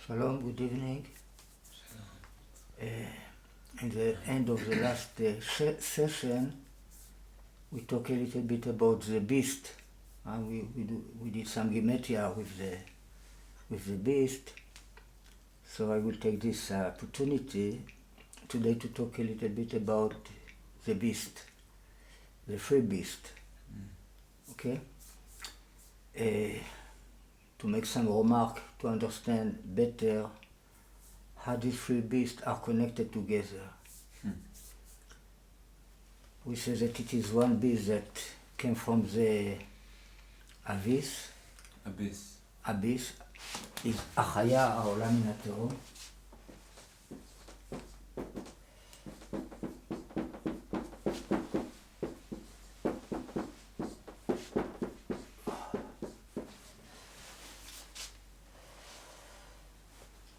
Shalom, good evening. In the end of the last session, we talked a little bit about the beast. We did some gematria with the beast. So I will take this opportunity today to talk a little bit about the beast, the free beast. Okay? To make some remark to understand better how these three beasts are connected together. We say that it is one beast that came from the abyss. Abyss is החיה העולה מן התהום.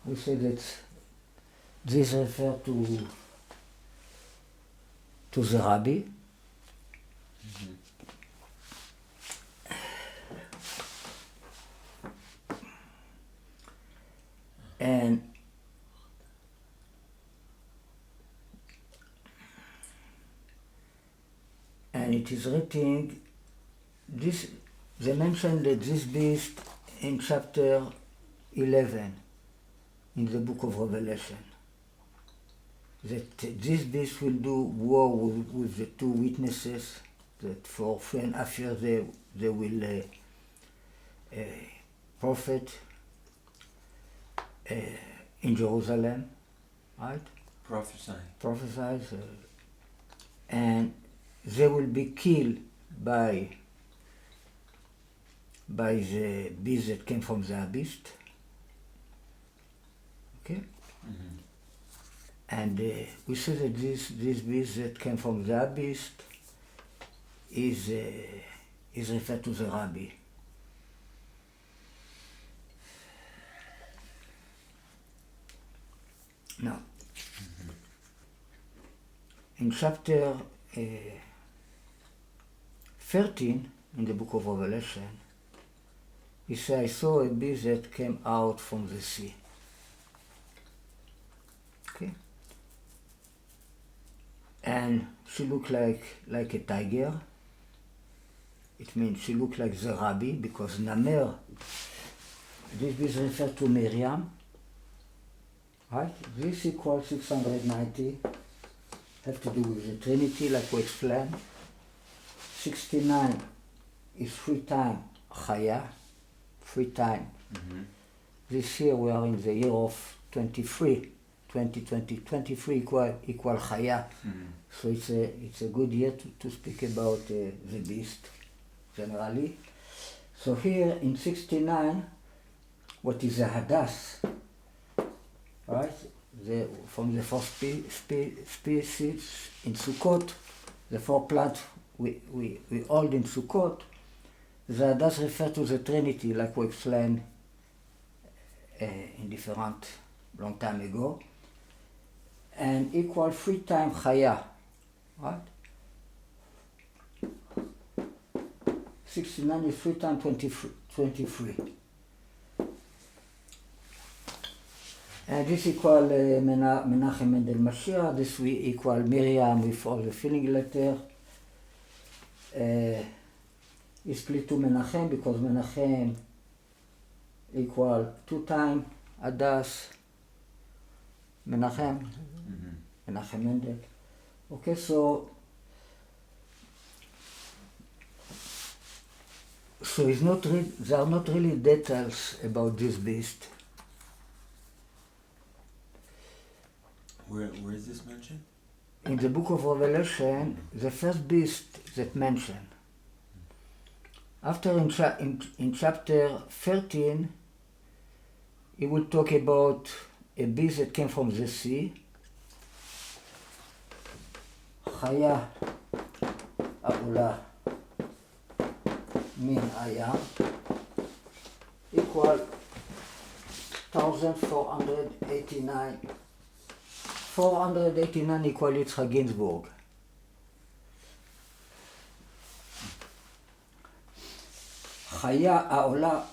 We say that this refers to the Rabbi. And it is written, they mentioned that this beast in chapter 11 in the book of Revelation, that this beast will do war with the two witnesses, that for 3.5 years they will prophet in Jerusalem, right? Prophesy, and they will be killed by the beast that came from the abyss. Okay? Mm-hmm. And we say that this beast that came from the abyss is referred to the Rabbi. Now, in chapter 13 in the book of Revelation, he says, I saw a beast that came out from the sea. Okay? And she looked like a tiger. It means she looked like the Rabbi, because Namer, this beast refers to Miriam. Right? This equals 690. Have to do with the Trinity, like we explained. 69 is 3 times Chaya, 3 times. Mm-hmm. This year we are in the year of 23. 2020, 23 equal Chaya. Mm-hmm. So it's a good year to speak about the beast, generally. So here in 69, what is the Hadass? Right? From the 4 species in Sukkot, the 4 plants we hold in Sukkot, the Hadass refer to the Trinity, like we explained in different long time ago, and equal 3 times Chaya, right? 69 is 3 times 23. And this equal Menachem and mashiach. This we equal Miriam with all the filling letter. Is split to Menachem because Menachem equal 2 times Hadass. Menachem, Menachem Mendel. Okay, so it's not there are not really details about this beast. Where is this mentioned? In the book of Revelation, the first beast that mentioned. After in chapter 13, he will talk about a beast that came from the sea. Chaya העולה מן הים equal 1489. 489 equal Yitzhak Ginsburg. חיה העולה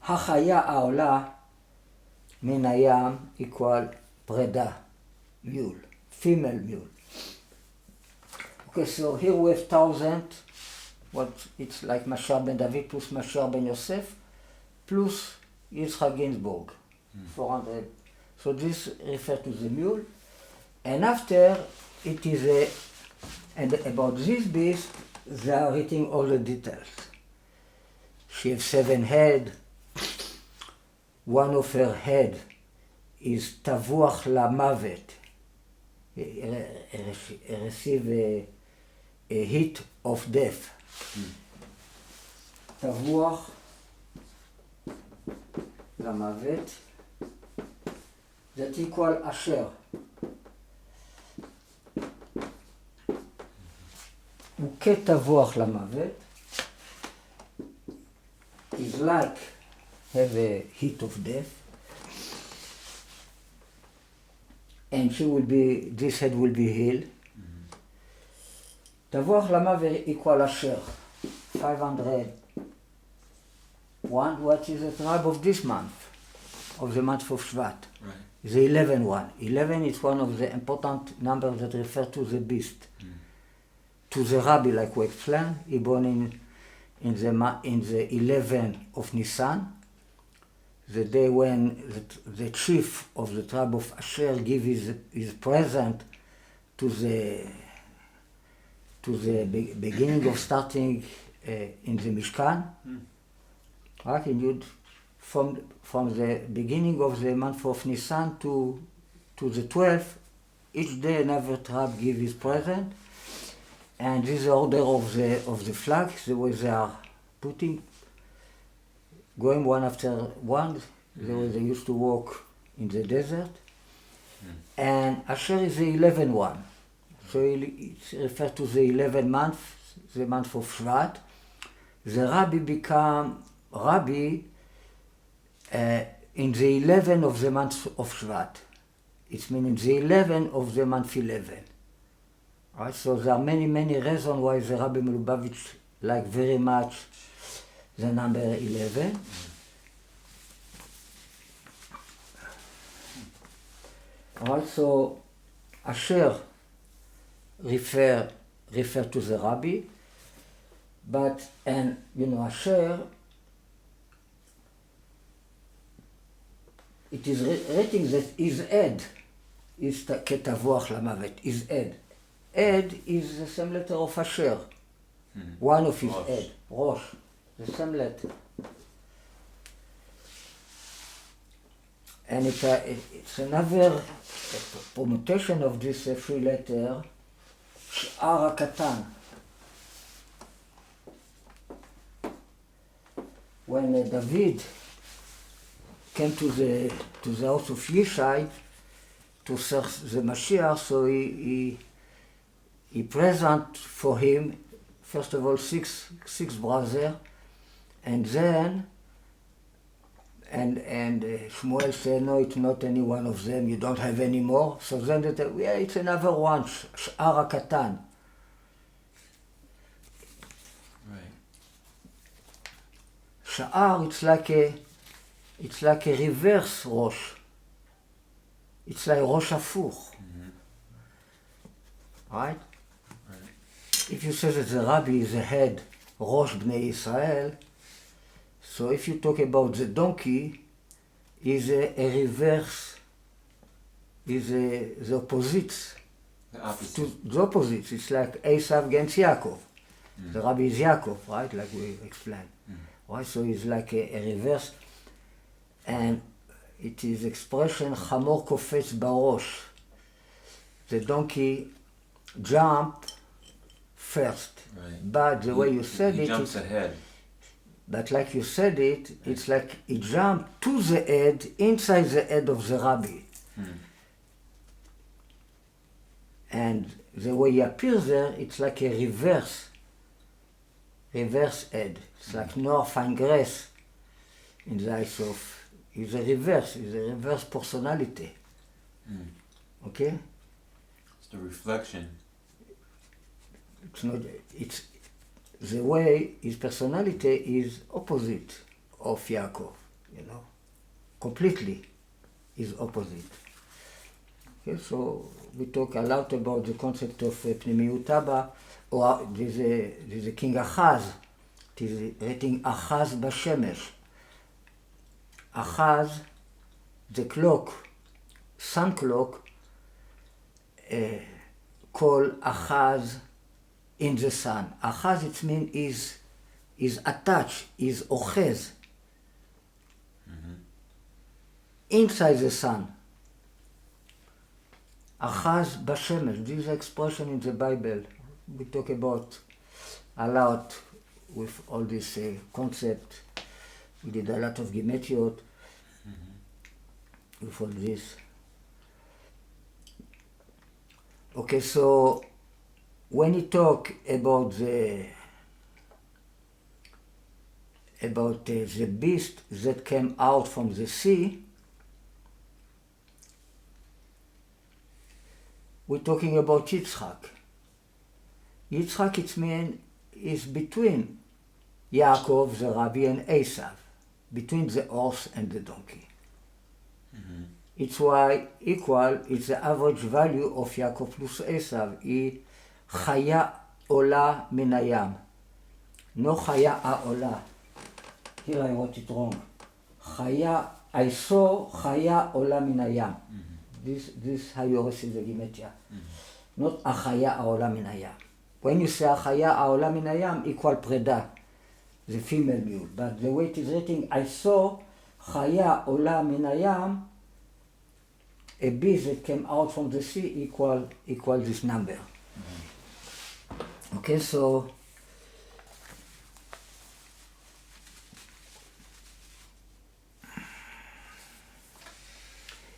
החיה העולה מן הים equal פרידה, mule, female mule. Okay, so here we have 1,000, what it's like mashiach ben David plus mashiach ben Yosef plus Yitzchak Ginsburg, 400. So this refers to the mule. And after it is and about this beast, they are writing all the details. She has 7 heads. One of her head is tavuach lamavet. Receive a hit of death. Tavuach lamavet. That equal Asher. וכתבוח למוות is like have a hit of death, and she will be, this head will be healed. תבוח למוות equal אשר 501, what is the tribe of this month, of the month of Shvat. Right. The 11 one. 11 is one of the important numbers that refer to the beast. To the rabbi, like we explained, he born in the 11 of Nisan, the day when the chief of the tribe of Asher give his present to the beginning of starting in the Mishkan. Right, and you'd from the beginning of the month of Nisan to the 12th, each day another tribe give his present. And this is the order of the flag, the way they are putting, going one after one, the way they used to walk in the desert. And Asher is the 11th one. So it refers to the 11th month, the month of Shvat. The rabbi become rabbi in the 11th of the month of Shvat. It means the 11th of the month 11. Right, so there are many reasons why the Rabbi Melubavitch like very much the number 11. Right, so Asher refer to the Rabbi, but and you know Asher, it is written that his head is ketavoach lamavet, his head. Ed is the same letter of Asher. One of his Rosh. head, Rosh, the same letter. And it's another permutation of this 3 letter, Sh'ar HaKatan. When David came to the house of Yishai to serve the Mashiach, so he present for him, first of all, six brothers, and then, and Shmuel said, no, it's not any one of them, you don't have any more. So then they said, yeah, it's another one, Sh'ar HaKatan. Right. Sha'ar, it's like a reverse Rosh. It's like Rosh Hafuch. Right? If you say that the Rabbi is the head, Rosh Bnei Israel, so if you talk about the donkey, is a reverse, is the opposite. The opposite. To the opposite. It's like Esav against Yaakov. The Rabbi is Yaakov, right? Like we explained. Right? So it's like a reverse. And it is expression Chamor Kofetz Barosh. The donkey jump first. Right. But the way you said he it, jumps ahead. but like you said it, it's like he jumped to the head, inside the head of the Rabbi. And the way he appears there, it's like a reverse head. It's like Noah find grace in the eyes of, it's a reverse personality. Okay? It's the reflection. It's not, the way his personality is opposite of Yaakov. you know, completely is opposite. Okay, so we talk a lot about the concept of פנימיות אבא, or there's a king Ahaz, it is written Ahaz בשמש. Ahaz, the clock, sun clock, called Ahaz in the sun. Ahaz, it means is attached, is ochez. Inside the sun. Ahaz בשמש, this expression in the Bible, we talk about a lot with all this concept. We did a lot of gematриot with all this. Okay, so when you talk about the beast that came out from the sea, we're talking about Yitzchak. Yitzchak, it means, is between Yaakov, the Rabbi, and Esav, between the horse and the donkey. It's why equal is the average value of Yaakov plus Esav. היא חיה עולה מן הים. No חיה העולה. Here I wrote it wrong. חיה, I saw חיה עולה מן הים. This how you receive the gematria. Not החיה העולה מן הים. When you say החיה העולה מן הים, equal פרידה. The female mule. But the way it is written, I saw חיה עולה מן הים, a beast that came out from the sea equal this number. Okay, so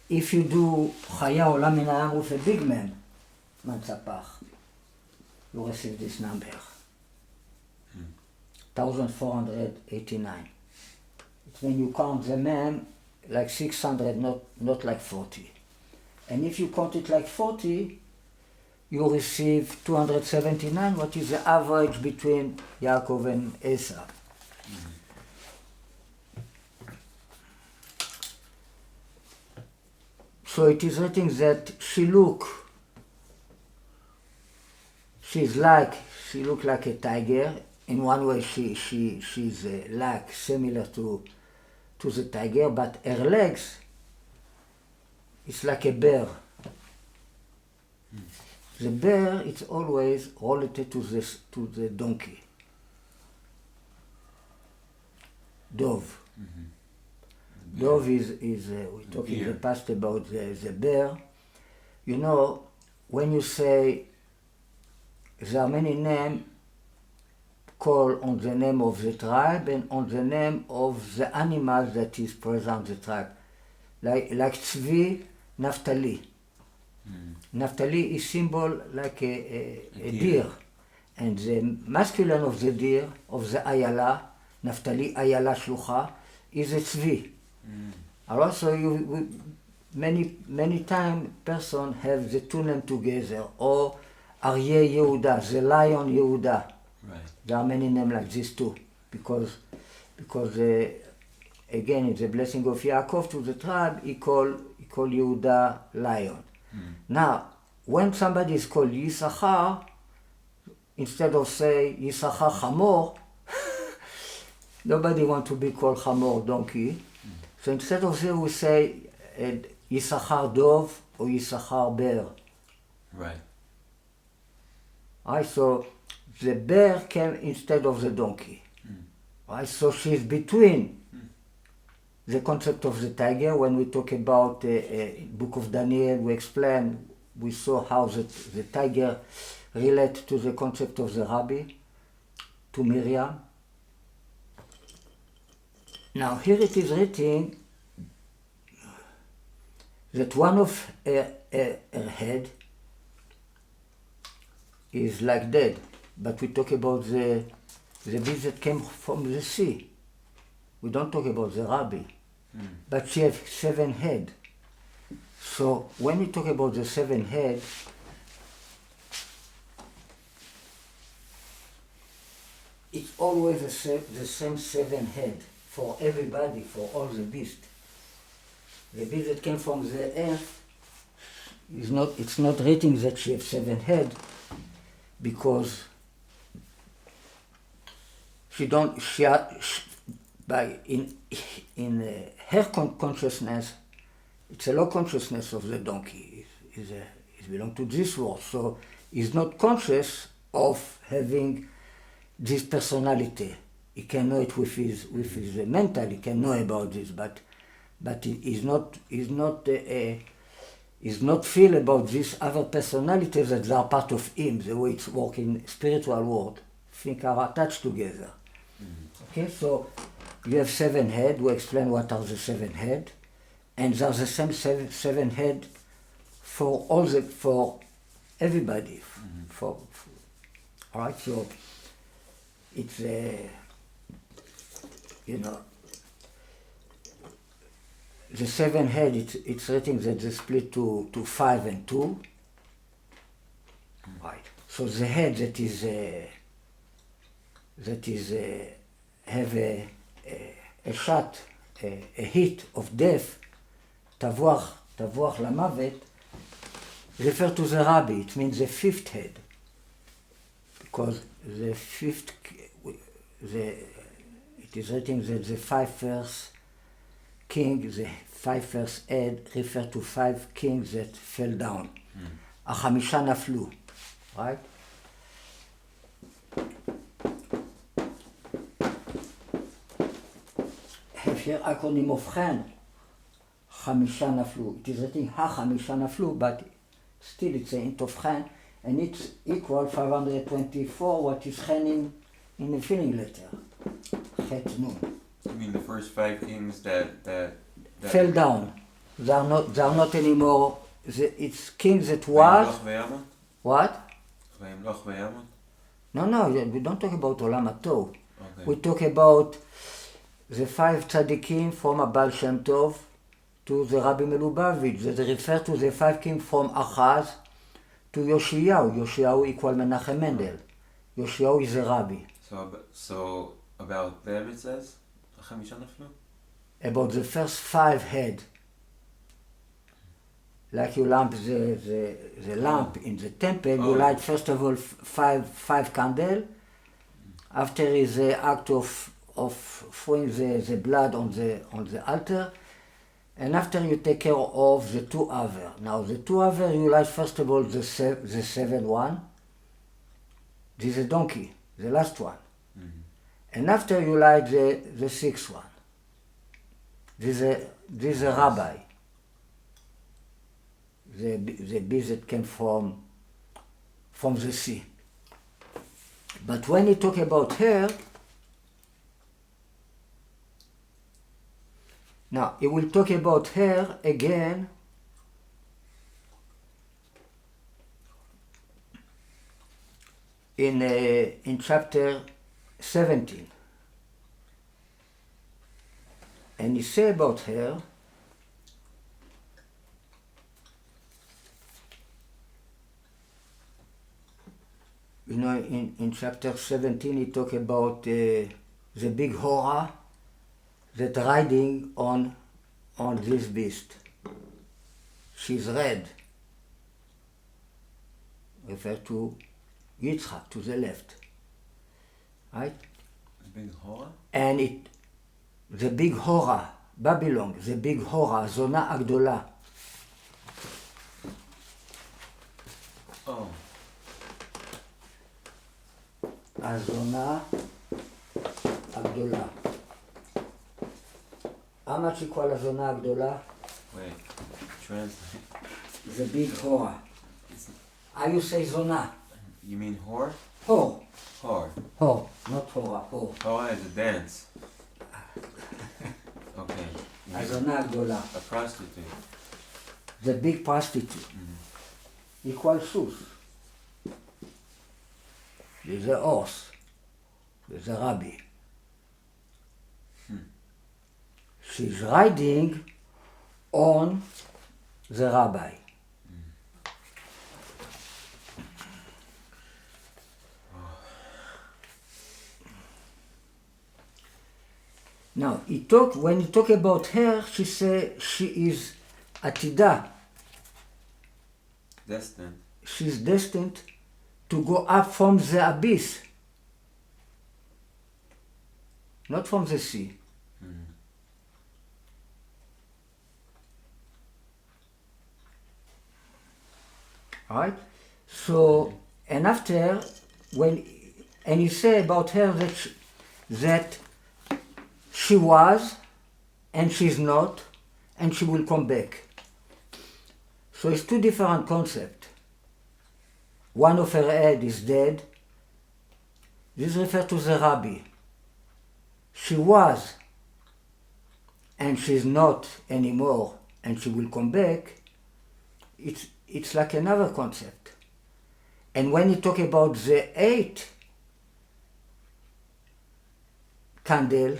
if you do חיה עולה מן הים with a big man, מצפח, you receive this number. 1489. It's when you count the man like 600, not like 40. And if you count it like 40, you receive 279, what is the average between Yaakov and Esav. So it is written that she looked like a tiger. In one way, she's like similar to the tiger, but her legs, it's like a bear. The bear, it's always related to the donkey. Dove. Dove is we talked in the past about the bear. You know, when you say there are many names called on the name of the tribe and on the name of the animal that is present in the tribe. Like Tzvi, Naphtali. Naphtali is symbol like a deer. And the masculine of the deer, of the Ayala, Naphtali Ayala Shlucha, is a Tzvi. Also, many times person have the two names together, or Aryeh Yehuda, the lion Yehuda. Right. There are many names like this too, because again, it's a blessing of Yaakov to the tribe. He called Yehuda lion. Now, when somebody is called Yisachar, instead of say Yisachar Chamor, nobody wants to be called Chamor donkey. So instead of that, we say Yisachar Dov or Yisachar bear. Right. Right, so the bear came instead of the donkey. Right, so she's between the concept of the tiger. When we talk about Book of Daniel, we saw how the tiger relates to the concept of the rabbi, to Miriam. Now here it is written that one of her head is like dead, but we talk about the beast that came from the sea. We don't talk about the rabbi, but she has 7 heads. So when we talk about the 7 heads, it's always the same 7 heads for everybody, for all the beasts. The beast that came from the earth it's not written that she has 7 heads because her consciousness, it's a low consciousness of the donkey. It belongs to this world, so he's not conscious of having this personality. He can know it with his mental. He can know about this, but he's not feel about this other personalities that they are part of him. The way it's working in spiritual world, think are attached together. Okay, so you have 7 heads. We explain what are the 7 heads, and there's the same 7 heads for everybody. All right, so it's the 7 heads. It's written that they split to 5 and 2. Right. So the head that is have a shot, a hit of death, תבוח למוות, refer to the rabbi. It means the 5th head, because the 5th, it is written that the 5 first king, the 5 first head, refer to 5 kings that fell down. החמישה נפלו, right? here acronym ובכן, 5 נפלו. It is written החמישה נפלו, but still it's an int of chen, and it's equal 524, what is chen in the filling letter. Chet nun. You mean the first 5 kings that fell down. They are not anymore. It's kings that was. What? No, we don't talk about Olam HaTov. Okay. We talk about the 5 tzaddikim from Abal Shem Tov to the Rabbi Melubavitch, that refer to the 5 kings from Achaz to Yoshiyahu. Yoshiyahu equal Menachem Mendel. Yoshiyahu is the rabbi. So about them it says? About the first 5 head. Like you lamp the lamp in the temple, you light first of all 5 candles. After is the act of throwing the blood on the altar, and after you take care of the 2 other. Now the 2 other you light first of all the 7th one. This is a donkey, the last one. Mm-hmm. And after you light the 6th one. This is a rabbi. The beast that came from the sea. But when you talk about her, now he will talk about her again in chapter 17. And he say about her, you know, in chapter 17 he talk about the big horror that riding on this beast. She's red. Refer to Yitzchak, to the left. Right? The big horror? And the big horror, Babylon, the big horror, זונה הגדולה. Oh. הזונה הגדולה. How much equal הזונה הגדולה? Wait, translate. The big horror. How you say זונה? You mean whore? Whore. Whore. Whore, not horror, whore. Oh, it's a dance. Okay. הזונה הגדולה. A prostitute. The big prostitute. Mm-hmm. Equal סוס. There's a horse. There's a rabbi. She's riding on the rabbi. Now, when he talk about her, she say she is atida. Destined. She's destined to go up from the abyss, not from the sea. Right? So, and after, and he say about her that she was, and she's not, and she will come back. So it's two different concepts. One of her head is dead. This refers to the rabbi. She was, and she's not anymore, and she will come back. It's like another concept. And when you talk about the 8 candle,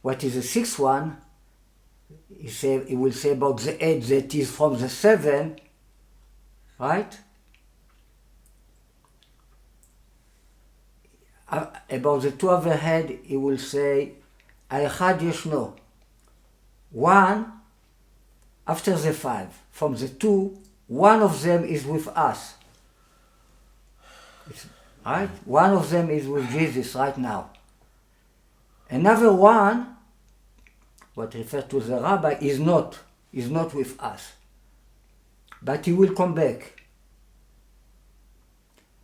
what is the 6th one? He will say about the 8 that is from the 7, right? About the 2 other head, he will say, האחד ישנו. 1 after the 5. From the 2, 1 of them is with us. Right? 1 of them is with Jesus right now. Another 1, what refers to the rabbi, is not with us. But he will come back.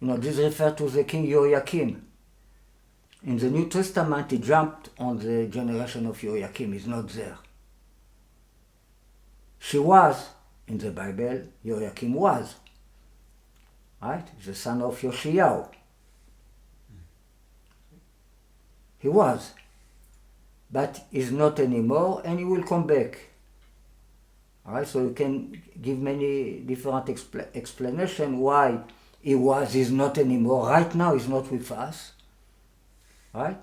This refers to the king Joachim. In the New Testament, he jumped on the generation of Joachim. He's not there. She was, in the Bible, Joachim was. Right? The son of Yoshiyahu. He was. But he's not anymore, and he will come back. Alright, so you can give many different explanations why he's not anymore. Right now, he's not with us. Right?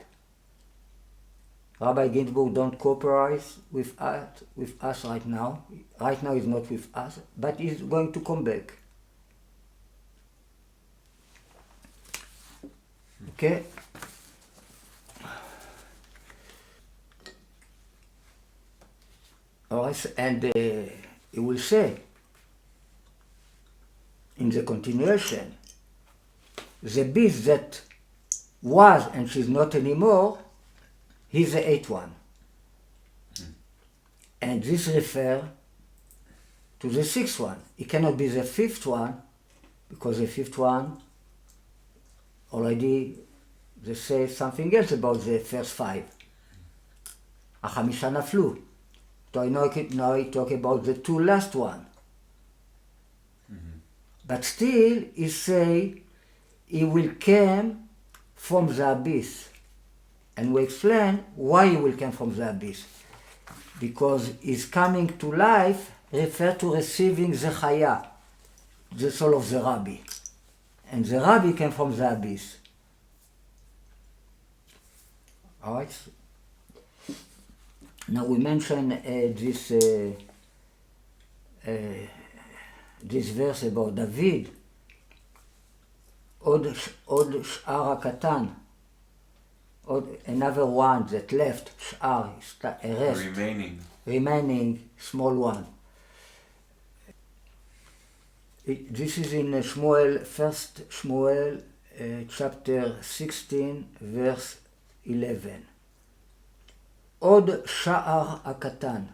Rabbi Ginsburg don't cooperate with us right now. Right now, he's not with us, but he's going to come back. Okay? Alright, and he will say, in the continuation, the beast that was and she's not anymore, he's the 8th one. And this refers to the 6th one. It cannot be the 5th one, because the 5th one already, they say something else about the first 5. החמישה נפלו. So now he talk about the 2 last one. But still, he say, he will come from the abyss. And we explain why he will come from the abyss. Because his coming to life refers to receiving the chaya, the soul of the rabbi. And the rabbi came from the abyss. Alright? Now we mentioned this verse about David. עוד שאר הקטן, another one that left, שאר, a rest, remaining small one. This is in Shmuel, 1 Shmuel, chapter 16, verse 11. עוד שאר הקטן,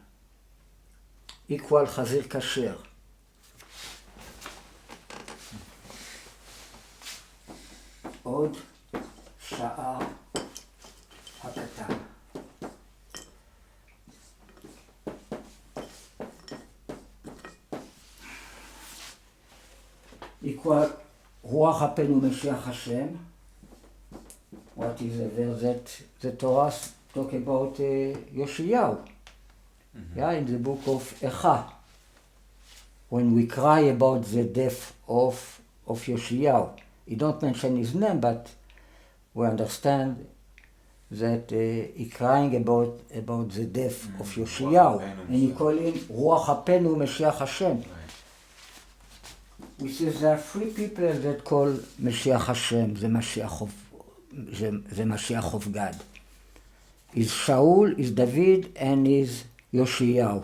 equal חזיר כשר. עוד שאר הקטן. equal רוח אפנו משיח השם. What is the verse that the Torah talk about Yoshiyahu? Yeah, in the book of Echa. When we cry about the death of Yoshiyahu. He don't mention his name, but we understand that he crying about the death of Yoshiyahu, and he call him Ruach HaPenu Mashiach Hashem. We say there are 3 people that call Mashiach Hashem, the Mashiach of God. is Shaul, is David, and is Yoshiyahu.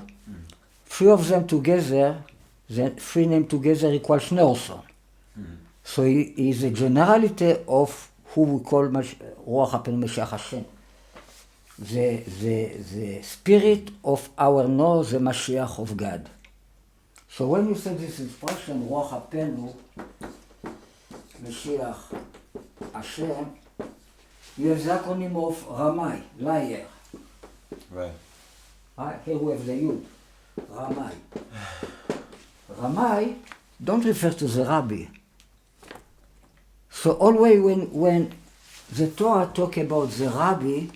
Three of them together, the three names together equal Shneorson. So he is a generality of who we call Ruach HaPen Mashiach Hashem. The spirit of our know, the Mashiach of God. So when you say this expression, Ruach HaPen Mashiach Hashem, you have the acronym of Ramai, liar. Right. Here we have the Yud, Ramai. Ramai don't refer to the Rabbi. So always when the Torah talk about the Rabbi,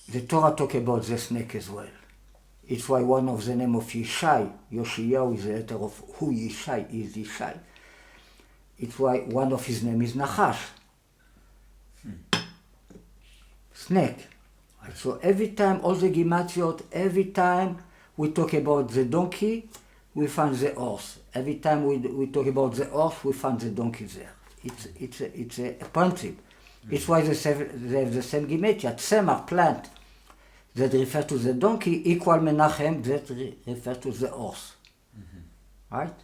the Torah talk about the snake as well. It's why one of the name of Yishai, Yoshiyahu is the letter of who Yishai is Yishai. It's why one of his name is Nachash. Snake. So every time, all the Gimatriot, every time we talk about the donkey, we find the horse. Every time we talk about the horse, we find the donkey there. It's a principle. It's why they have the same Gimatria. Tzemach, plant, that refer to the donkey, equal Menachem, that refer to the horse. Right?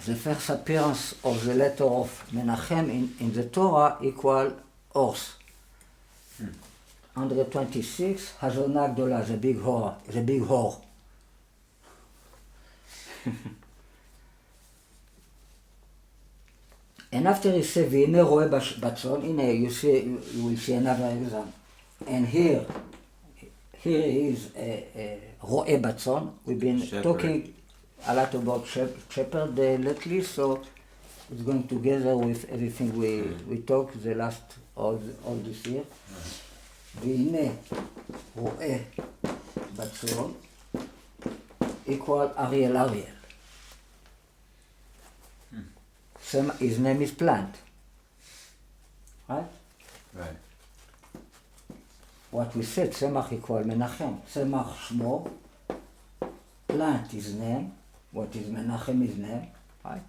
The first appearance of the letter of Menachem in the Torah equal horse. 126, Hazonah Gdolah, the big whore. And after he said, והנה רואה בצאן, הנה, you will see another example. And here is רואה בצאן. We've been talking a lot about shepherd lately, so it's going together with everything we talked the last all this year. והנה רואה בצאן equal Ariel. His name is Plant. Right? Right. What we said, Tzemach equal Menachem. Tzemach Shmo, Plant is name, what is Menachem is name, right?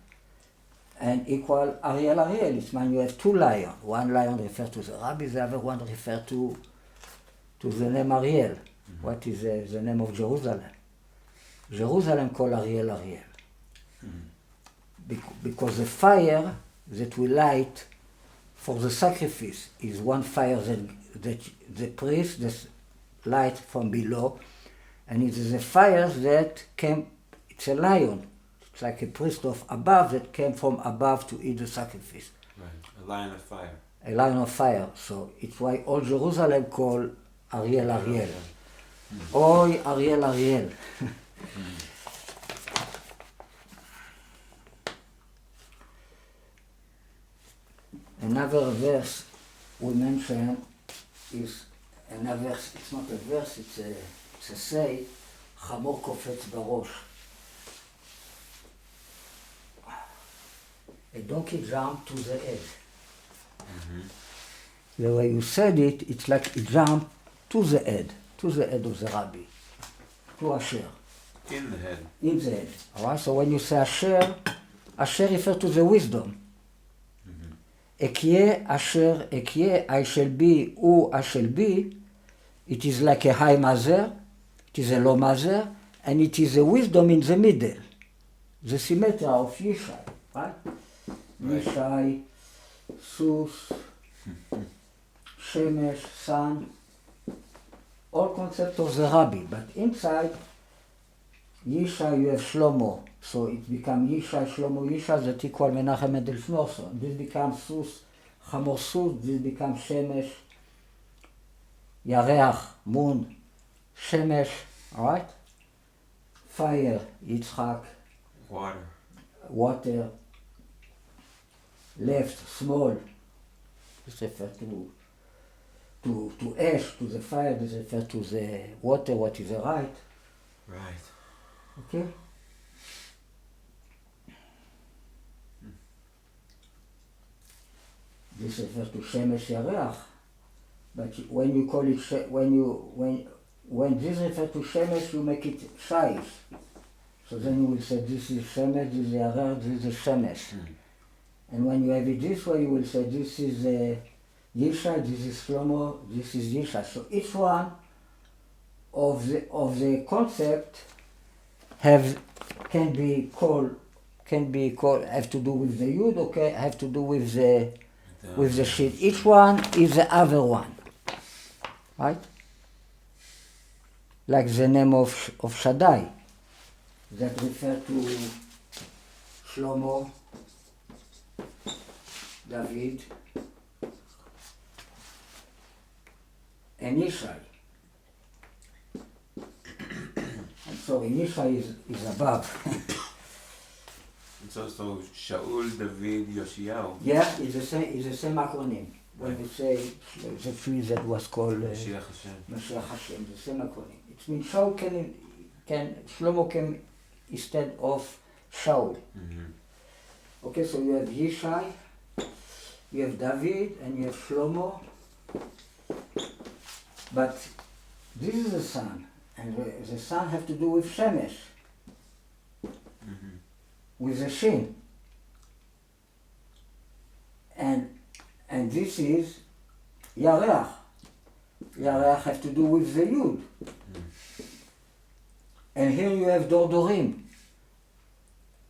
And equal Ariel. It's when you have two lions. One lion refers to the Rabbi, the other one refers to the name Ariel. What is the name of Jerusalem? Jerusalem called Ariel. Because the fire that we light for the sacrifice is one fire that the priest light from below, and it is a fire that came, it's a lion. It's like a priest of above that came from above to eat the sacrifice. Right, a lion of fire. A lion of fire. So it's why all Jerusalem call Ariel. Oy, Ariel. Another verse we mention is another verse. It's not a verse, it's a say. חמור קופץ בראש. A donkey jumped to the head. The way you said it, it's like it jumped to the head of the Rabbi, to Asher. In the head. In the head. All right. So when you say Asher refers to the wisdom. Ekyeh Asher, Ekyeh, I shall be, I shall be. It is like a high mazer, it is a low mazer, and it is a wisdom in the middle. The symmetry of Yishai, right? Yishai, Sus, Shemesh, Sun, all concepts of the Rabbi, but inside Yishai you have Shlomo, so it becomes Yishai, Shlomo, Yishai, that equal Menachem Mendel Shnorson. This becomes Sus, Chamor Sus, this becomes Shemesh, Yareach, Moon, Shemesh, alright? Fire, Yitzchak, water, left, small, this refers to ash, to the fire, this refers to the water, what is the right. Right. Okay? This refers to Shemesh Yareach, but when you call it, when this refers to Shemesh, you make it Shaish. So then you will say this is Shemesh, this is Yareach, this is Shemesh. And when you have it this way, you will say this is Yishai, this is Shlomo, this is Yishai. So each one of the concept can be called have to do with the Yud, okay, have to do with the Shin. Each one is the other one, right? Like the name of Shaddai that refer to Shlomo, David, and Yishai. I'm sorry, Yishai is above. So Shaul, David, Yoshiyahu. Yeah, it's the same acronym. When we say the tree that was called Mashiach Hashem. Mashiach Hashem, the same acronym. It means Shaul Shlomo came instead of Shaul. Mm-hmm. Okay, so you have Yishai, you have David, and you have Shlomo. But this is the sun, and the sun have to do with Shemesh, with the Shin. And this is Yareach. Yareach have to do with the Yud. And here you have Dorim.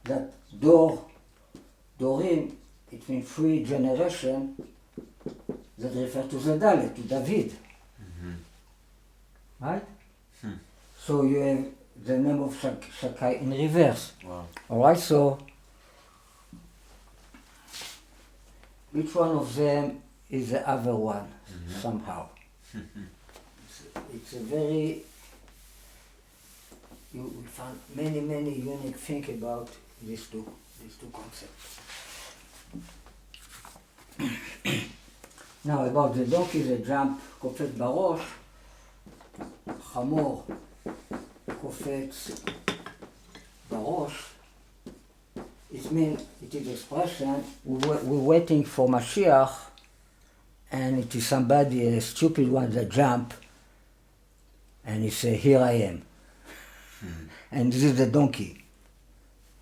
That Dorim, it means 3 generations that refer to the Dalet, to David. Right? So you have the name of Shakai in reverse. Wow. Alright, so each one of them is the other one, somehow. It's a very, you will find many unique things about these two concepts. Now about the donkey, the jump, קופץ בראש, חמור קופץ בראש. It means, it is expression, we're waiting for Mashiach, and it is somebody, a stupid one that jump, and he say, here I am. And this is the donkey.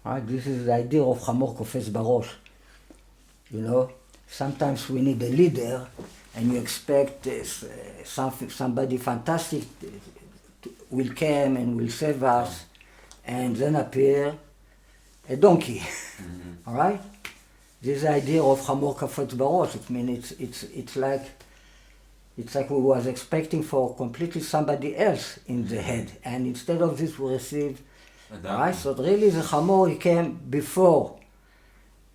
Right? This is the idea of חמור קופץ בראש. You know, sometimes we need a leader, and you expect somebody fantastic will come and will save us, and then appear a donkey. All right? This is the idea of חמור קופץ בראש. It means it's like we was expecting for completely somebody else in the head, and instead of this we receive. All right? So really the חמור he came before.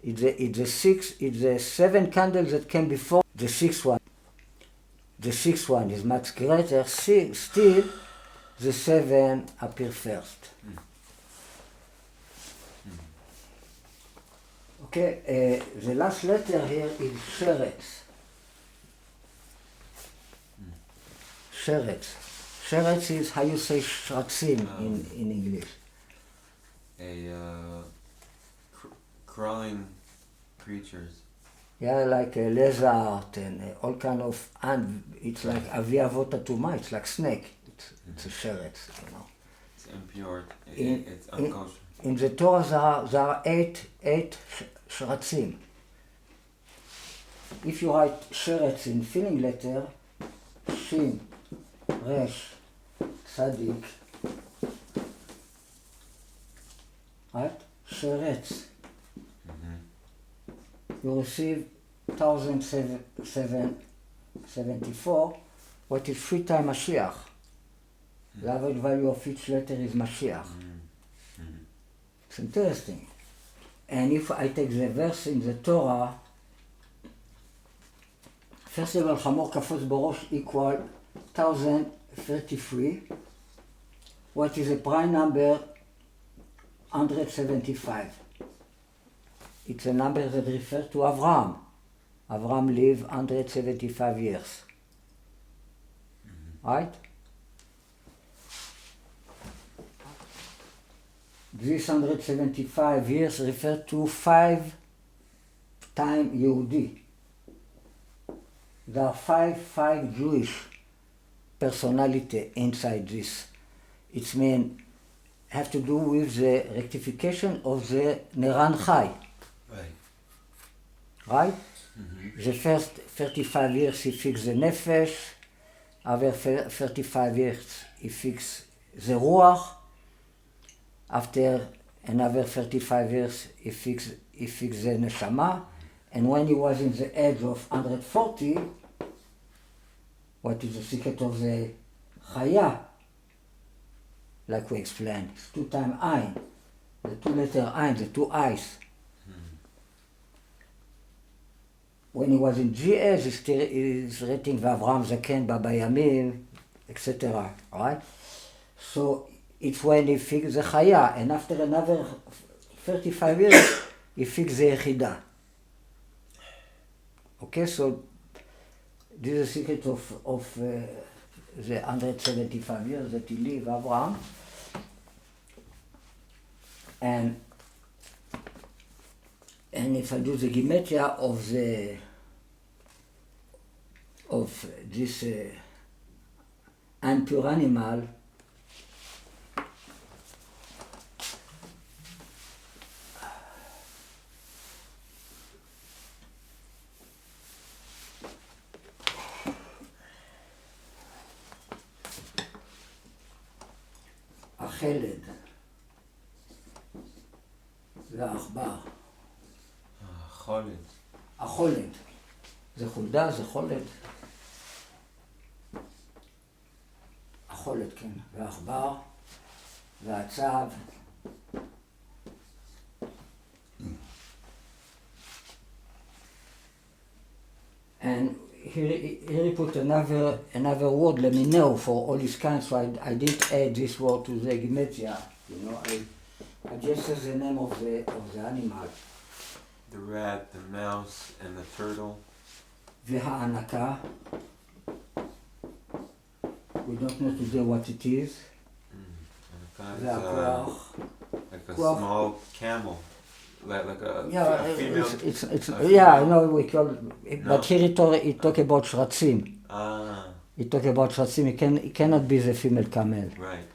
It's the 7 candles that came before the 6th one. The 6th one is much greater. Still, the 7 appear first. Okay, the last letter here is Sheretz. Sheretz. Sheretz is how you say shratzim in English. Crawling creatures. Yeah, like a lizard and all kind of ant. It's like avi avot atuma. It's like snake. It's a sheretz, you know. It's impure. It's unkosher. In the Torah there are eight shratzim. If you write sheretz in filling letter, shin, resh, tzadik, right? Sheretz. You receive 1774, what is 3 times Mashiach. The average value of each letter is Mashiach. It's interesting. And if I take the verse in the Torah, first of all, חמור קפוץ בראש equal 1033, what is a prime number 175. It's a number that refers to Avraham. Avraham lived 175 years. Right? This 175 years refer to 5 times Yehudi. There are five Jewish personality inside this. It means have to do with the rectification of the Neran Chai. Right. right? The first 35 years he fixed the nefesh, after 35 years he fixed the ruach, after another 35 years he fixed the neshama, and when he was in the age of 140, what is the secret of the chaya? Like we explained, it's 2 times ein, the 2 letter ein, the 2 eyes. When he was in GS, he's writing V'Avraham Zaken Baba Yamim, etc. Right? So it's when he fixed the chaya, and after another 35 years, he fixed the yechida. Okay, so this is the secret of the 175 years that he lived, Abraham. And if I do the gematria of this impure animal, החלד והעכבר. החולד. זה חולדה, זה חולד. החולד, כן. והעכבר, והצב. And here he put another word, lemineo, for all these kinds, so I didn't add this word to the gematria. You know, I just said the name of the animal. The rat, the mouse, and the turtle. והענקה. We don't know today what it is. Like a small camel. Like a female. Yeah, I know we call it, no. But here it talk about shratzim. It talk about shratzim. It cannot be the female camel. Right.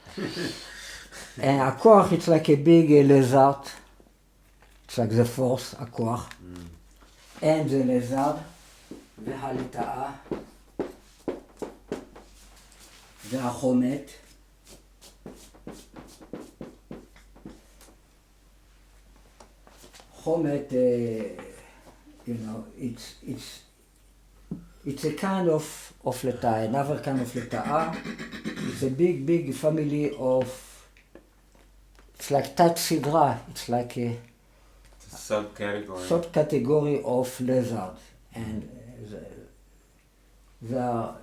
And הכוח, it's like a big lizard. It's like the force, הכוח. And the lizard, והליטאה, והחומת. Chomet, you know, it's a kind of leta'a, another kind of leta'a. It's a big family of, it's like tat sidra, it's like a subcategory of lizard. And there are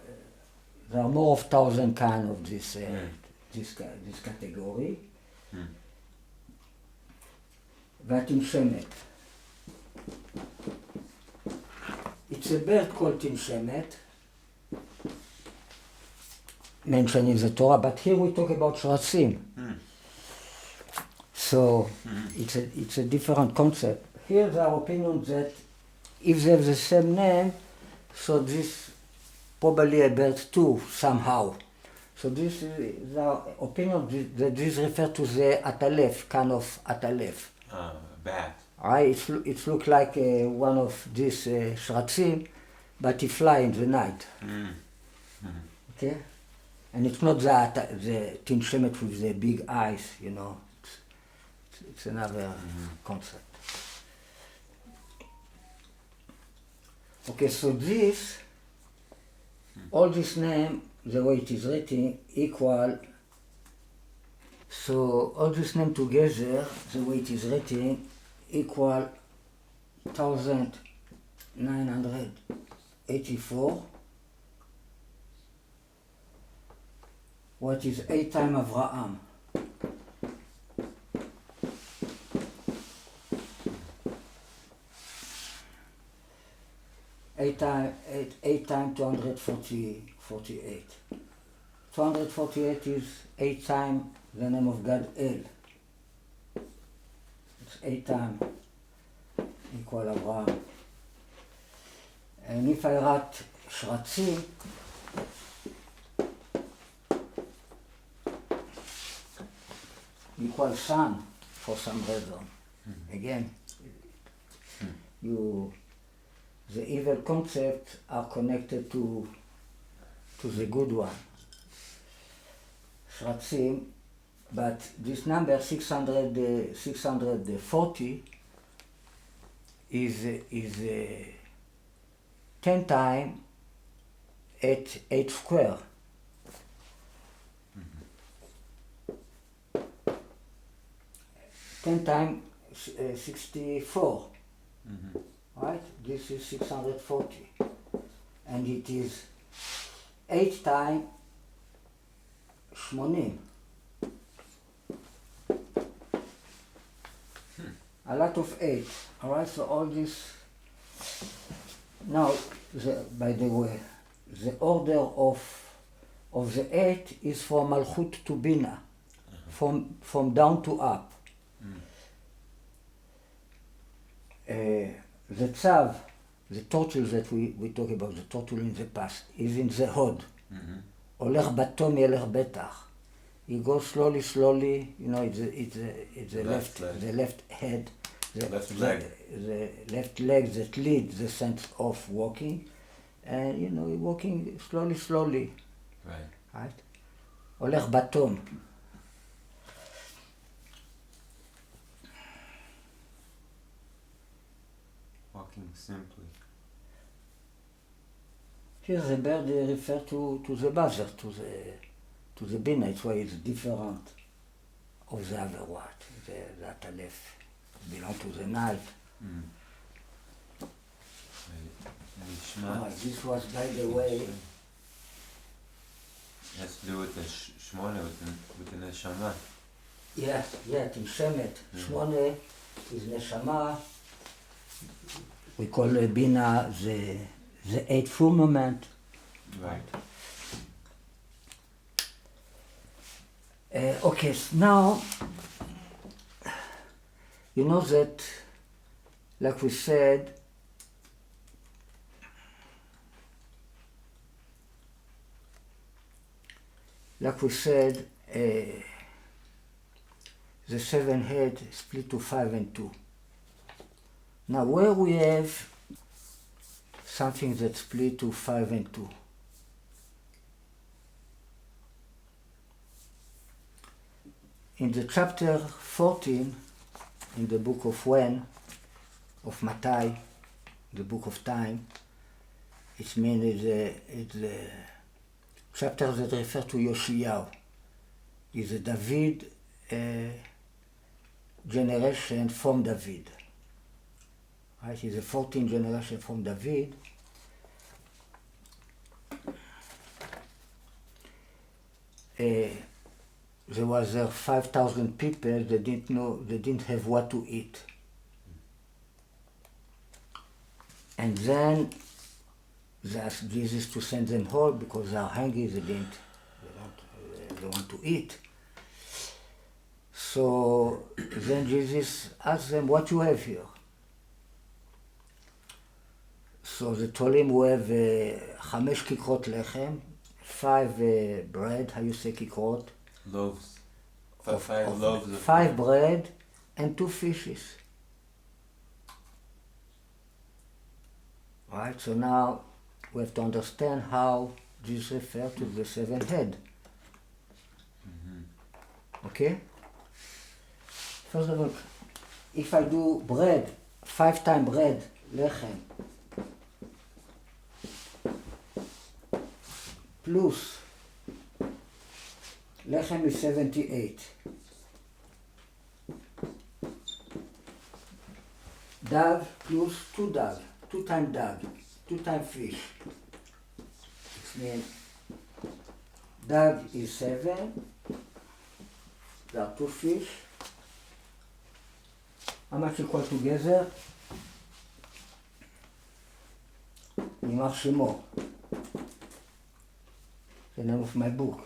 more of 1,000 kind of this category. והתנשמת. It's a bird called תנשמת, mentioned in the Torah, but here we talk about shratzim. So it's a different concept. Here there are opinions that if they have the same name, so this probably a bird too, somehow. So this is the opinion that this refers to the atalef, kind of atalef. Bat. It looks like one of these shratzim, but he fly in the night. Okay? And it's not the tinshemet with the big eyes, you know. It's another concept. Okay, so this, all this name, the way it is written, equal. So all this name together, the way it is written, equal 1,984, what is 8 times Avraham. Eight times 248. 248 is 8 times the name of God El. It's 8 times equal Avraham. And if I write shratzim, equal sun for some reason. Again, you the evil concepts are connected to the good one. שרצים, but this number 640 is 10 times 8 square. 10 times 64. Right? This is 640. And it is 8 times 80. A lot of 8. Alright, so all this. Now, by the way, the order of the 8 is from Malchut to Bina, from down to up. The tzav, the turtle that we talk about, the turtle in the past, is in the hod. הולך בתום ילך בטח. He goes slowly, slowly, you know, it's the left head, the left leg that leads the sense of walking, and you know, walking slowly, slowly. Right? הולך בתום. Walking simply. Here the bird refer to the buzzer, to the bin. That's why it's different of the other word. That aleph belong to the night. This was, by the way, has to do with the shmona, with the neshama. Yeah, תשפ. שמונה is neshama. We call bina the eighth firmament. Right. Okay, so now, you know that, like we said, the 7 head split to 5 and 2. Now, where we have something that split to 5 and 2, in the chapter 14, in the book of of Matai, the book of time, it means it's a chapter that refers to Yoshiyahu. It's a David generation from David. Right? It's a 14th generation from David. There was 5,000 people that didn't have what to eat. And then they asked Jesus to send them home because they are hungry, they don't want to eat. So then Jesus asked them, what you have here? So they told him we have 5 כיכרות לחם, 5 bread, how you say כיכרות? Loaves. 5 loaves of 5 bread and 2 fishes. Right, so now we have to understand how Jesus refers to the 7 head. Okay? First of all, if I do bread, 5 times bread, lechem, plus lechem is 78. Dag plus 2 dag, 2 times dag, 2 times fish. It means dag is 7, there are 2 fish. How much equal together? יימח שמו. The name of my book.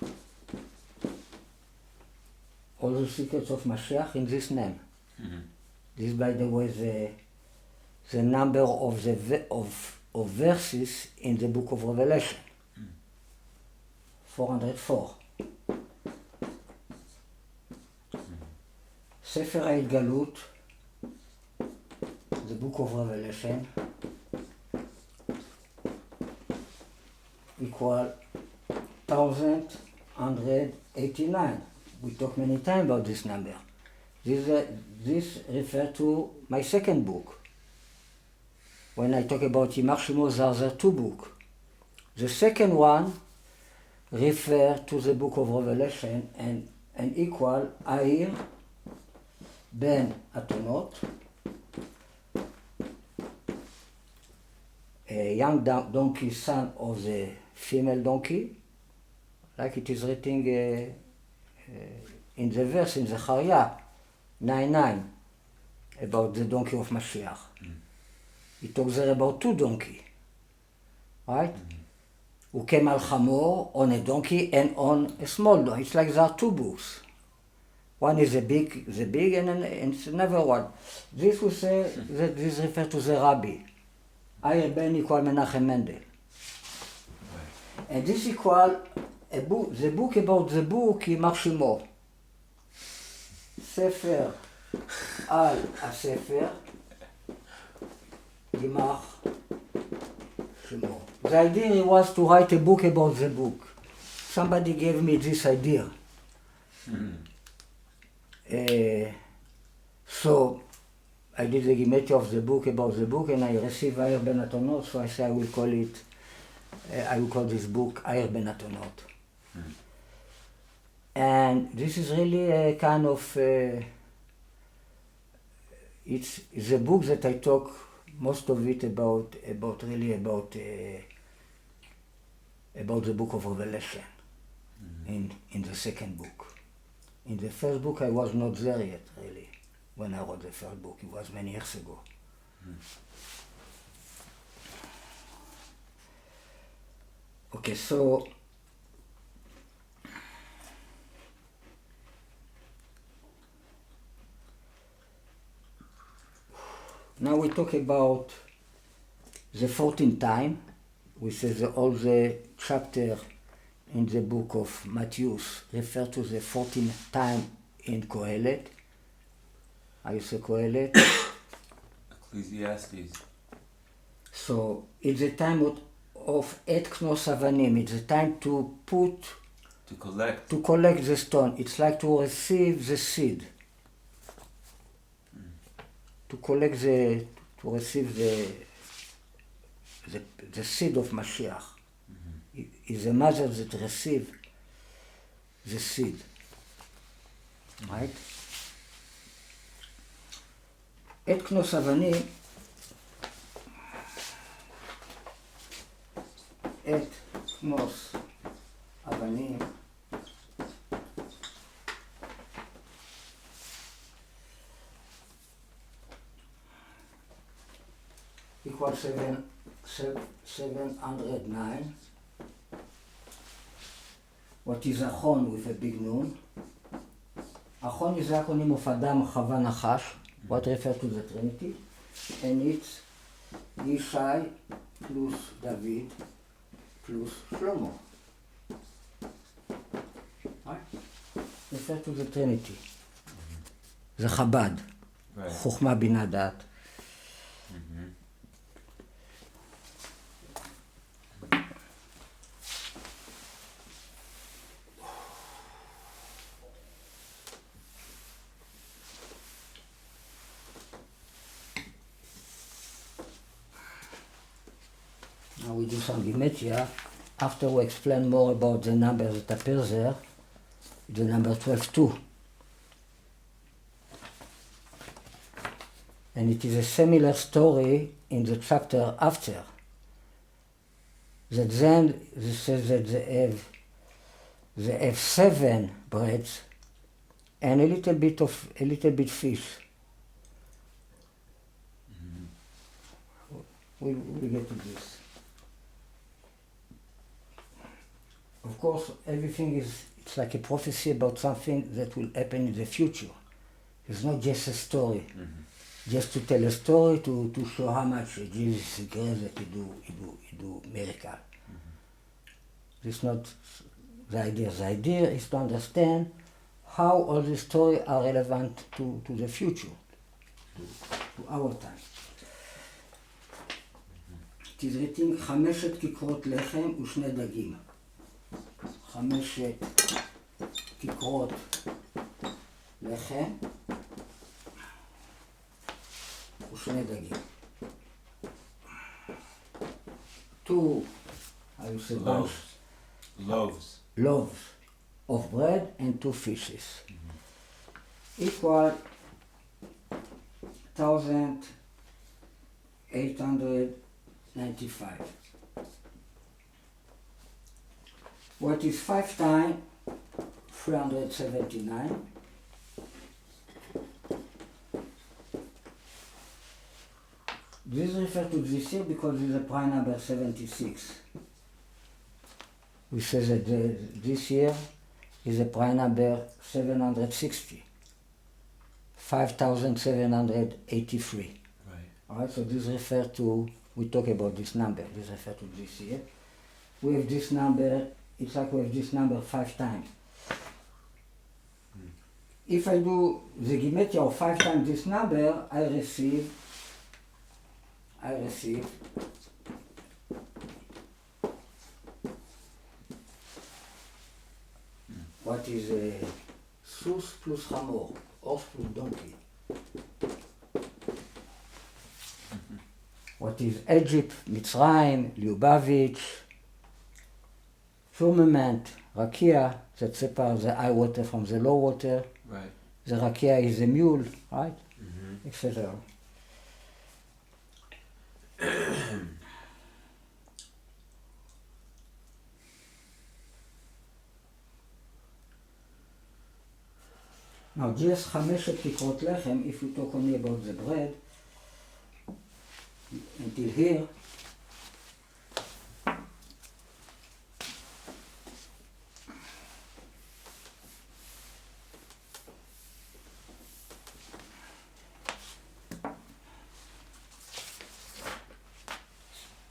All the secrets of Mashiach in this name. This, by the way, the number of verses in the book of Revelation. 404. ספר ההתגלות, the book of Revelation, equal 1189. We talked many times about this number. This refers to my second book. When I talk about Yimach Shemo, there are two books. The second one refers to the book of Revelation and equal Air Ben Atonot, a young donkey, son of the female donkey, like it is written in the verse in Zechariah 9:9 about the donkey of Mashiach. It talks there about two donkeys, right? Who came al chamor, on a donkey and on a small donkey. It's like there are two books. One is the big, and it's another one. This will say that this refers to the rabbi. Ayer ben equal Menachem Mendel. And this equal a book, the book about the book Yimach Shemo. Sefer al HaSefer Yimach Shemo. The idea was to write a book about the book. Somebody gave me this idea. So I did the gematria of the book about the book, and I received Ayer Ben Atonot, so I said I will call this book Ayer Ben Atonot. And this is really a kind of, it's the book that I talk most of it about the book of Revelation, in the second book. In the first book I was not there yet, really, when I wrote the first book. It was many years ago. Okay, so now we talk about the 14th time, which is all the chapter in the book of Matthew refer to the 14th time in Kohelet. How you say Kohelet? Ecclesiastes. So it's the time of Et Knos Avanim. It's the time to collect the stone. It's like to receive the seed. To receive the seed of Mashiach. Is the mother that receives the seed. Right? Et Knos Avanim, Et Knos Avanim, equals 709. What is Achon with a big nun? Achon is the acronym of Adam, Chava, Nachash, what refers to the Trinity, and it's Yishai plus David plus Shlomo. Right? Refers to the Trinity. The Chabad, Chokhmah Bina Dat. Now we do some gematria. After we explain more about the numbers that appear there, the number 12 too. And it is a similar story in the chapter after. That then it says that they have 7 breads and a little bit fish. We'll get to this. Of course, everything it's like a prophecy about something that will happen in the future. It's not just a story. Just to tell a story to show how much Jesus is great that he do miracle. It's not the idea. The idea is to understand how all these stories are relevant to the future, to our time. it is written 5 כיכרות לחם ו2 דגים. 5 כיכרות לחם ו2 דגים. 2 loaves of bread and 2 fishes. Equal 1,895. What is 5 times 379? This refers to this year because it's a prime number 76. We say that this year is a prime number 760. 5,783. Right. Alright, so this refers to, we talk about this number, this refers to this year. We have this number, it's like we have this number 5 times. If I do the gematria of 5 times this number, I receive what is a sus plus hamor, horse plus donkey. What is Egypt, Mitzrayim, Lubavitch, firmament, rakia, that separates the high water from the low water. Right. The rakia is the mule, right? Etc. Now, just 5 כיכרות לחם, if we talk only about the bread, until here,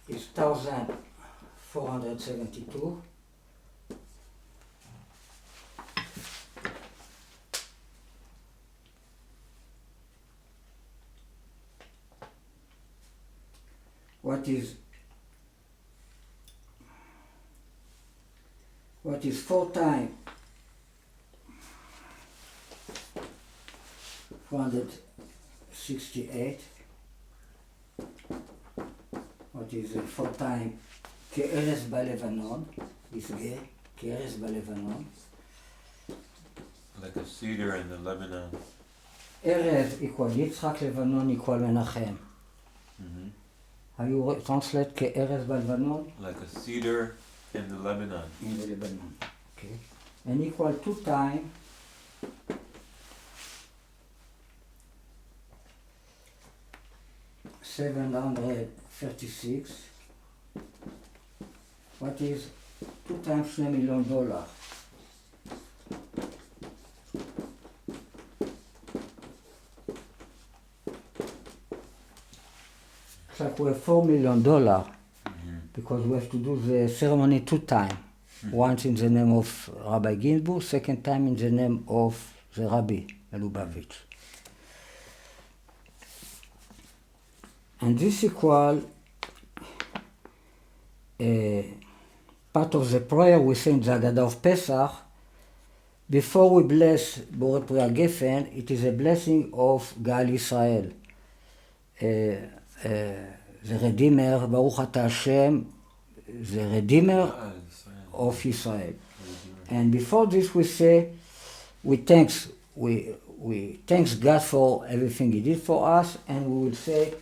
is 1,472. What is 4 times 468? What is 4 times כארז בלבנון, יפגע, כארז בלבנון. Like a cedar in the Lebanon. ארז equal יצחק, לבנון equal מנחם. How you translate כארז בלבנון? Like a cedar in the Lebanon. In the Lebanon, okay. And equal 2 times 736. What is 2 times $2 million? It's like we have $4 million because we have to do the ceremony 2 times. Once in the name of Rabbi Ginsburg, second time in the name of the Rabbi Lubavitch. And this equal part of the prayer we say in the Haggadah of Pesach. Before we bless Borei Pri HaGefen, it is a blessing of Gal Yisrael. The Redeemer, Baruch Ata Hashem, the Redeemer of Israel. And before this we say, we thanks God for everything He did for us, and we will say,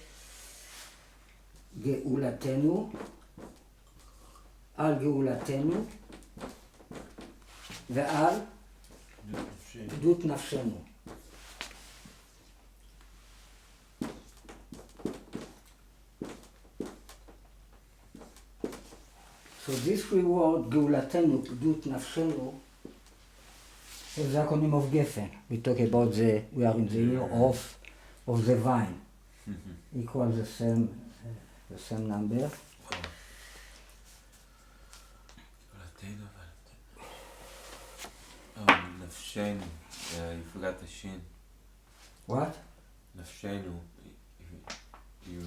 גאולתנו, על גאולתנו, ועל גדות נפשנו. So this reward, גאולתנו, גדות נפשנו, is the acronym of Geffen. We talk about we are in the year of the vine. Equal the same number. נפשנו, you forgot the shin. What? נפשנו, you...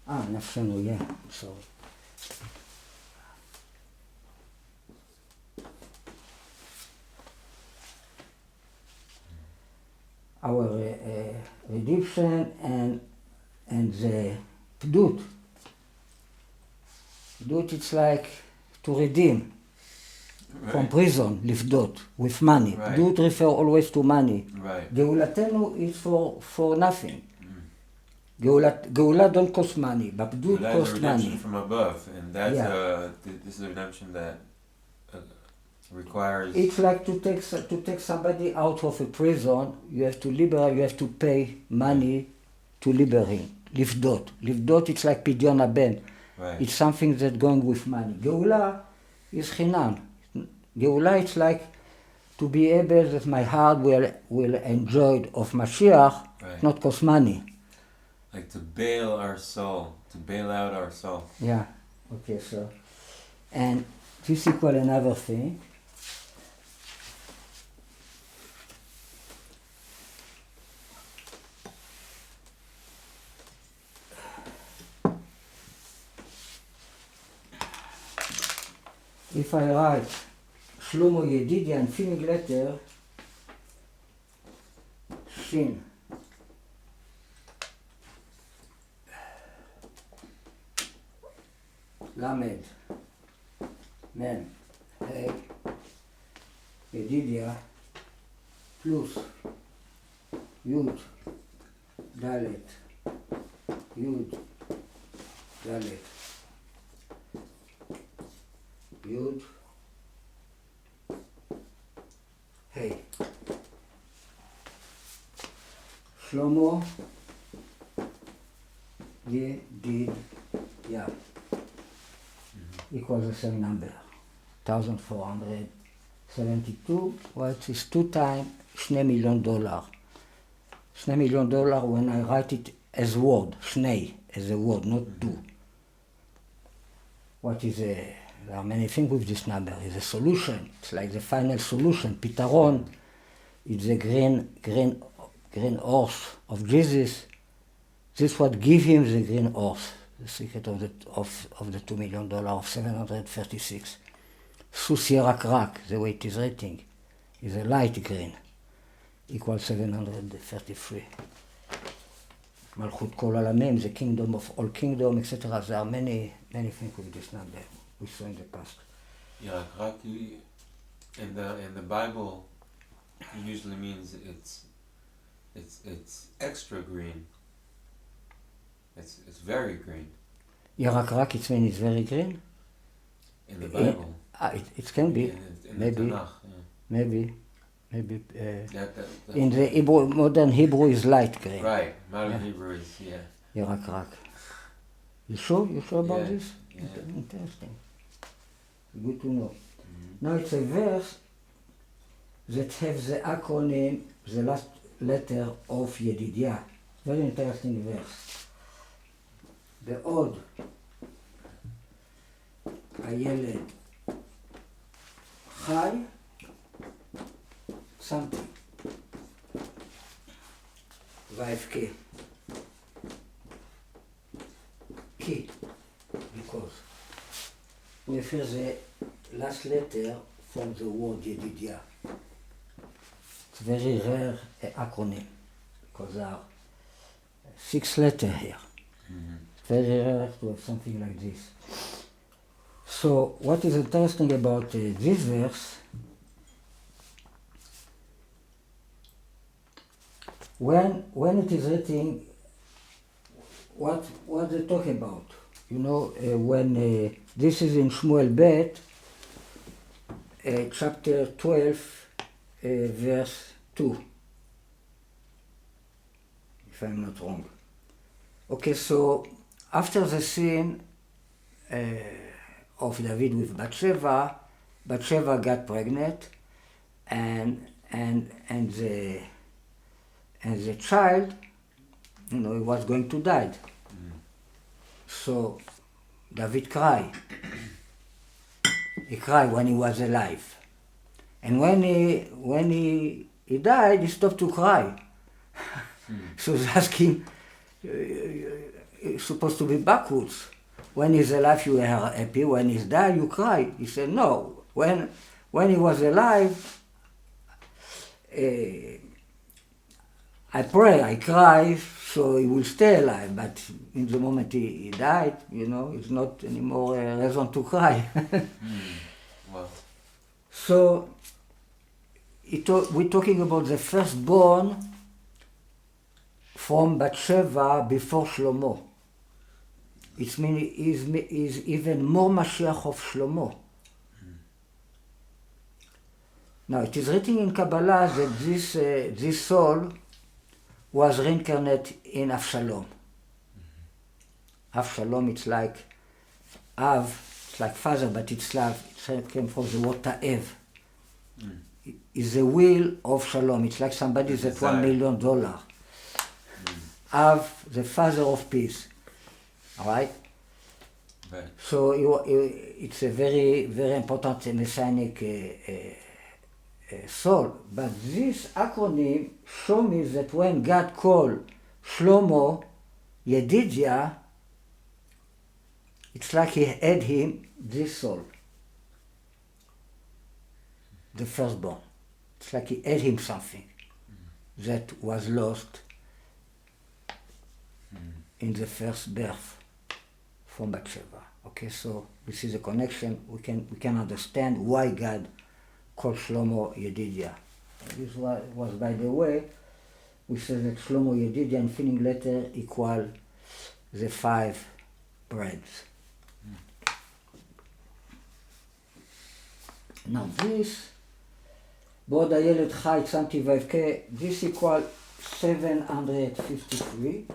נפשנו, yeah, sorry. Our redemption and the pdut. Pdut, it's like to redeem from prison, לפדות, with money. Pdut refer always to money. גאולתנו is for nothing. גאולה don't cost money, but pdut cost money. That is a redemption from above, and that's this is a redemption that requires. It's like to take somebody out of a prison. You have to liberate. You have to pay money to liberate him. לפדות. לפדות, it's like פדיון הבן. It's something that going with money. גאולה is חינם. גאולה, it's like to be able that my heart will enjoy of mashiach, not cost money. Like to bail our soul, to bail out our soul. Yeah, okay, so. And this equal another thing. If I write Shlomo Yedidia and filling letter, Shin. Lamed, Mem, Hey, Yedidia, plus, Yud, Dalet, Yud, Dalet, Yud, Hey. Shlomo, Yedidia. Equals the same number, 1,472, well, it is 2 times $2 million. $2 million when I write it as word, shnei, as a word, not two. What is there are many things with this number. It's a solution. It's like the final solution. Pitaron, it's the green horse of Jesus. This what give him the green horse. The secret of the $2 million of 736. Susirak, the way it is written, is a light green, equals 733. Malchut Kol Alamim, the kingdom of all kingdom, etc. There are many things with this number we saw in the past. Yeah, Raki in the Bible usually means it's extra green. It's very green. Yarak, it means it's very green? In the Bible. It can be. In maybe. The Tanakh, yeah. Maybe. In the Hebrew, modern Hebrew is light green. Right. Modern Hebrew is, Yarak. You sure about this? Yeah. Interesting. Good to know. Now it's a verse that has the acronym, the last letter of Yedidia. Very interesting verse. בעוד הילד חי, שמתי ואבכה. כי, because. We refer the last letter from the word Yedidia. It's very rare acronym because there are 6 letters here. Very rare to have something like this. So what is interesting about this verse, when it is written, what they talk about? You know, when this is in Shmuel Bet, chapter 12, verse 2, if I'm not wrong. Okay, so after the scene of David with Bathsheba got pregnant, and the child, he was going to die. So David cried. He cried when he was alive, and when he died, he stopped to cry. So they asked him, supposed to be backwards. When he's alive, you are happy. When he's died, you cry. He said, no. When he was alive, I pray, I cry, so he will stay alive. But in the moment he died, it's not anymore a reason to cry. Wow. So we're talking about the firstborn from Bathsheba before Shlomo. It means he's even more mashiach of Shlomo. Now it is written in Kabbalah that this soul was reincarnated in Avshalom. Avshalom, it's like Av, it's like father, but it came from the word Ta'ev. It's the will of Shalom. It's like somebody that $1 million. Av, the father of peace. All right? Right. So it's a very, very important messianic soul. But this acronym shows me that when God called Shlomo Yedidia, it's like he had him this soul, the firstborn. It's like he had him something that was lost in the first birth from Bathsheba. Okay, so this is a connection. We can understand why God called Shlomo Yedidia. This was, by the way, we said that Shlomo Yedidia in filling letter equal the 5 breads. Now this, בעוד הילד חי צמתי ויבכה, this equal 753.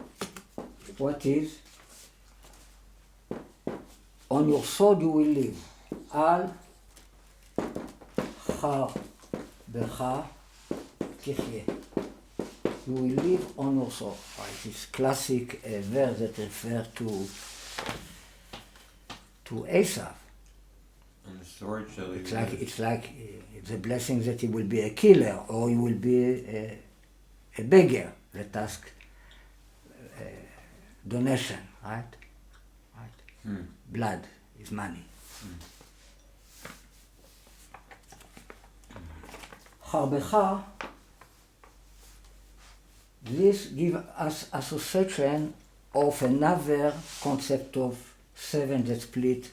What is? On your sword you will live. על חרבך תחיה. You will live on your sword. Right, this classic verse that refers to Esau. On the sword shall he It's like it's a blessing that he will be a killer or he will be a beggar that asks donation, right? Blood is money. חרבך, this gives us association of another concept of 7 that split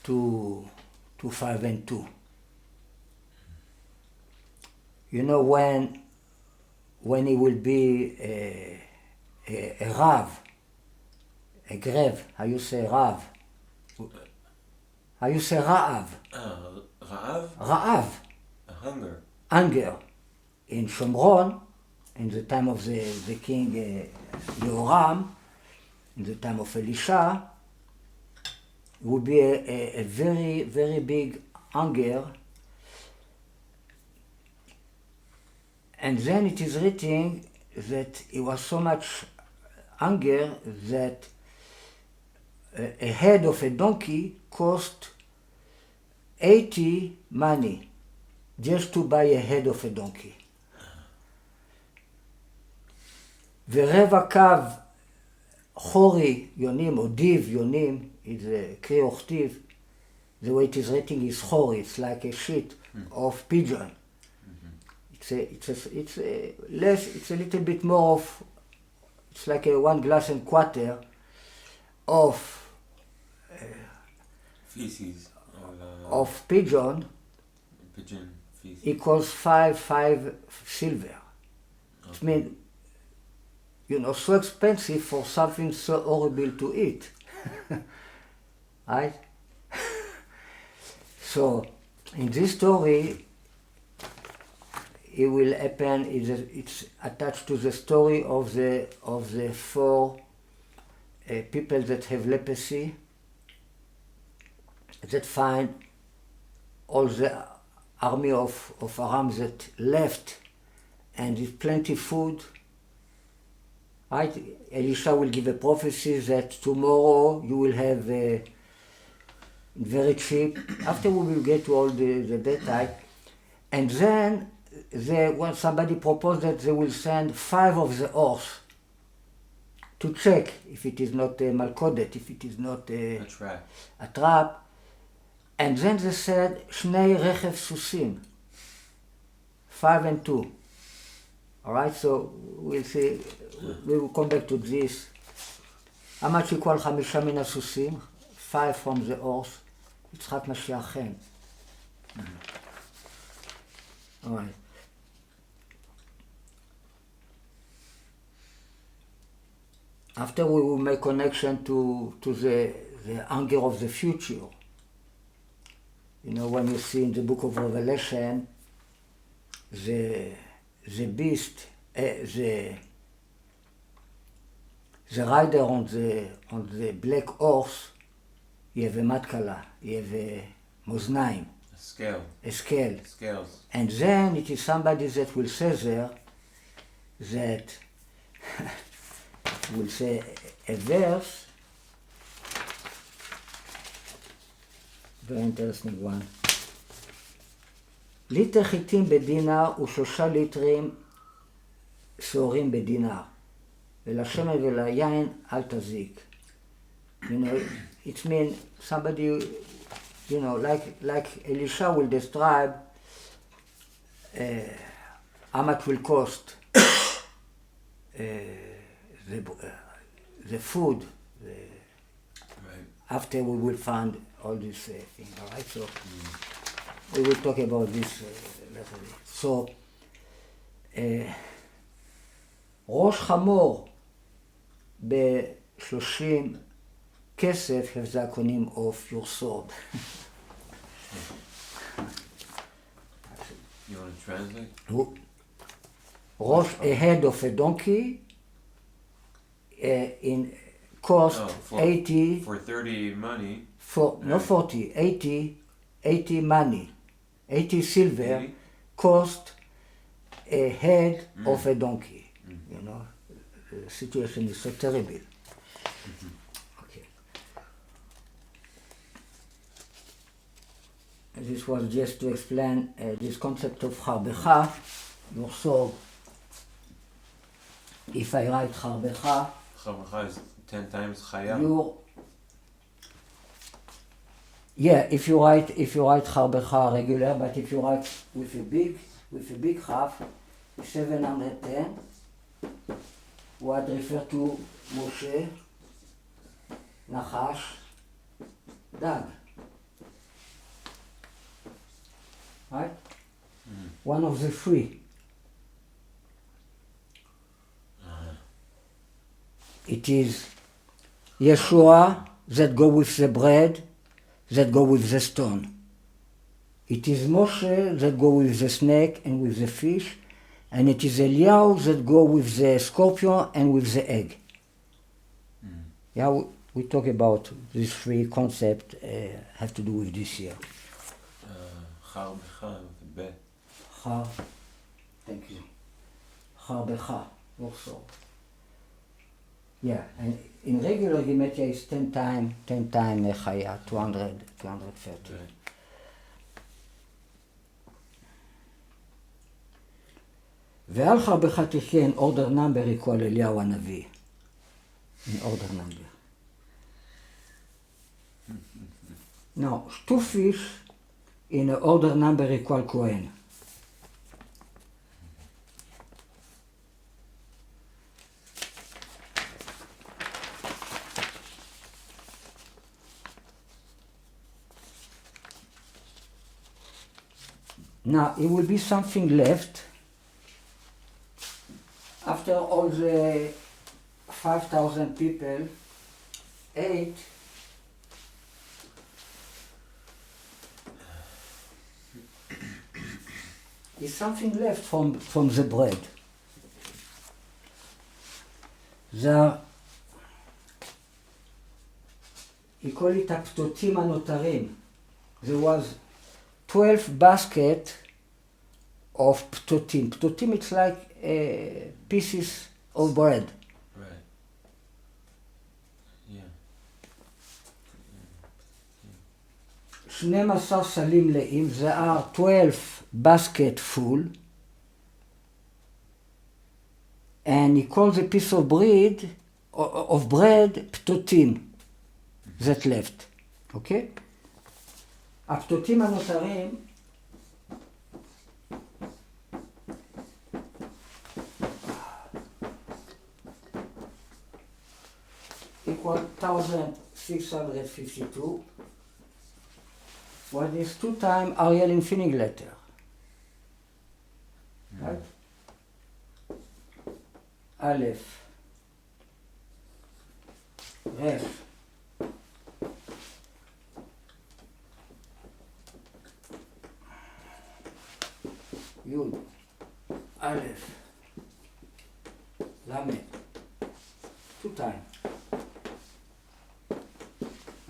to 5 and 2. You know, when he will be a Rav, a Grev, how you say Rav? How you say Ra'av? Ra'av? Ra'av. A hunger. Anger. In Shomron, in the time of the king Yehoram, in the time of Elisha, would be a very, very big anger. And then it is written that it was so much anger that a head of a donkey cost 80 money just to buy a head of a donkey. ורבע קו חורי יונים, או דיב יונים, it's a קרי וכתיב, the way it is written is חורי, it's like a sheet of pigeon. It's a little bit more of, it's like a 1 glass and quarter of feces of pigeon feces equals 5 silver. Okay. It means, so expensive for something so horrible to eat. Right? So, in this story, it will happen, it's attached to the story of the 4 people that have leprosy, that find all the army of Aram that left, and with plenty food. Right? Elisha will give a prophecy that tomorrow you will have very cheap. After we will get to all the detail, and then when somebody proposed that they will send 5 of the horse to check if it is not malkodet, if it is not A trap. a trap. And then they said, Shnei rechev susim, 5 and 2. All right, so we'll see, we will come back to this. How much equal 5 מן הסוסים? 5 from the horse. יצחק משיח חן. All right. After we will make connection to the anger of the future. You know, when you see in the book of Revelation, the beast, the rider on the black horse, יהיה מתקלה, יהיה מאזניים. A scale. Scales. And then it is somebody that will say there that will say a verse, very interesting one. ליטר חיטים בדינר ו3 ליטרים שעורים בדינר, ולשמן וליין אל תזיק. You know, it means somebody, you know, like Elisha will describe how much will cost the food after we will find all these things, all right? So we will talk about this later. So, ראש חמור ב30 כסף have the acronym of your sword. You want to translate? ראש, a head of a donkey in cost 80 for 30 money. Not 40, 80 money, 80 silver 80? cost a head of a donkey. You know, the situation is so terrible. Okay. This was just to explain this concept of harbecha, your sword. If I write harbecha, Chavacha is 10 times chaya. If you write harbecha regular, but if you write with a big half, 710, what refer to Moshe, Nachash, Dag. Right? One of the three. It is Yeshua that go with the bread, that go with the stone. It is Moshe that go with the snake and with the fish, and it is Eliyahu that go with the scorpion and with the egg. Yeah, we talk about these three concepts have to do with this year. Harbecha with a bet. Thank you. Harbecha, also. Yeah, and in regular gematria is 10 times chaya, 230. Right. ועל חרבך תחיה in order number equal אליהו הנביא. In order number. Now, 2 fish in order number equal Cohen. Now, it will be something left after all the 5,000 people ate. Is something left from the bread. He call it הפתותים הנותרים. There was 12 baskets of ptotim. Ptotim, it's like pieces of bread. Right. Yeah. 12 סלים מלאים, there are 12 baskets full, and he calls a piece of bread of bread, פתותים, that left, אוקיי? הפתותים הנותרים equal 1652, what is 2 times Ariel infinite letter, right? Aleph, Ref, Yud, Aleph, Lamed, 2 times.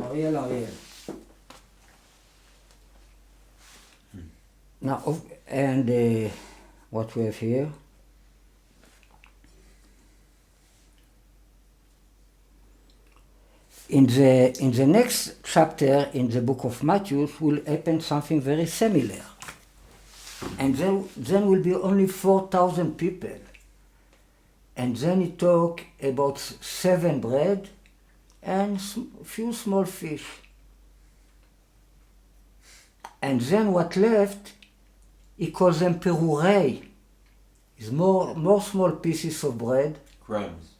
Ariel. Now, and what we have here, in the next chapter in the book of Matthew will happen something very similar, and then will be only 4,000 people, and then he talk about 7 bread and few small fish. And then what left, he calls them perurei. It's more small pieces of bread. Crumbs.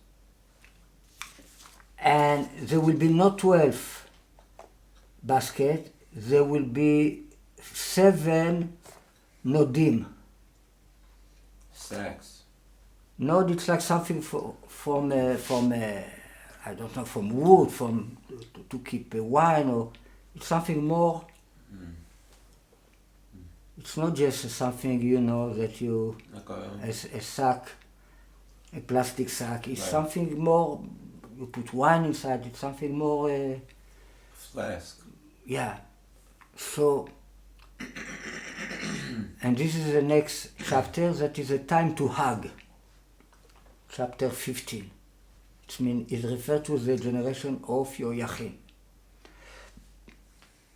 And there will be not 12 baskets, there will be 7 nodim. Sacks. Nod, it's like something from I don't know, from wood, to keep wine, or it's something more. It's not just something, that you, a sack, a plastic sack. It's right. Something more, you put wine inside, it's something more... Flask. Yeah. So, and this is the next chapter, that is a time to hug. Chapter 15. It refers to the generation of Yoyachim,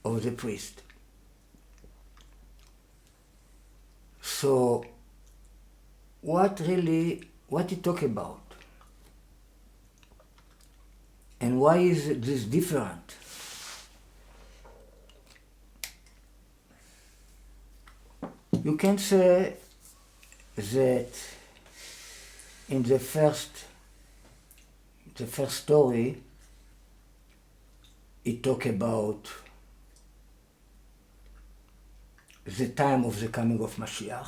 of the priest. So, what he talk about? And why is this different? You can say that in the first story, it talk about the time of the coming of Mashiach.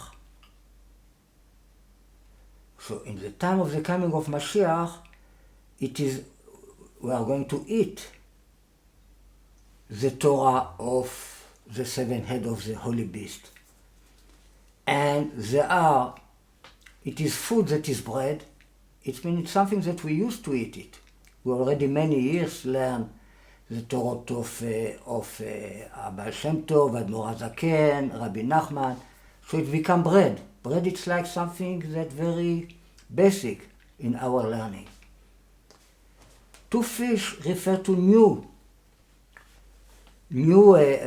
So in the time of the coming of Mashiach, we are going to eat the Torah of the 7 heads of the holy beast. And it is food that is bread. It means it's something that we used to eat it. We already many years learn the Torah of Baal Shem Tov, Admor HaZaken, Rabbi Nachman. So it become bread. Bread is like something that very basic in our learning. 2 fish refer to new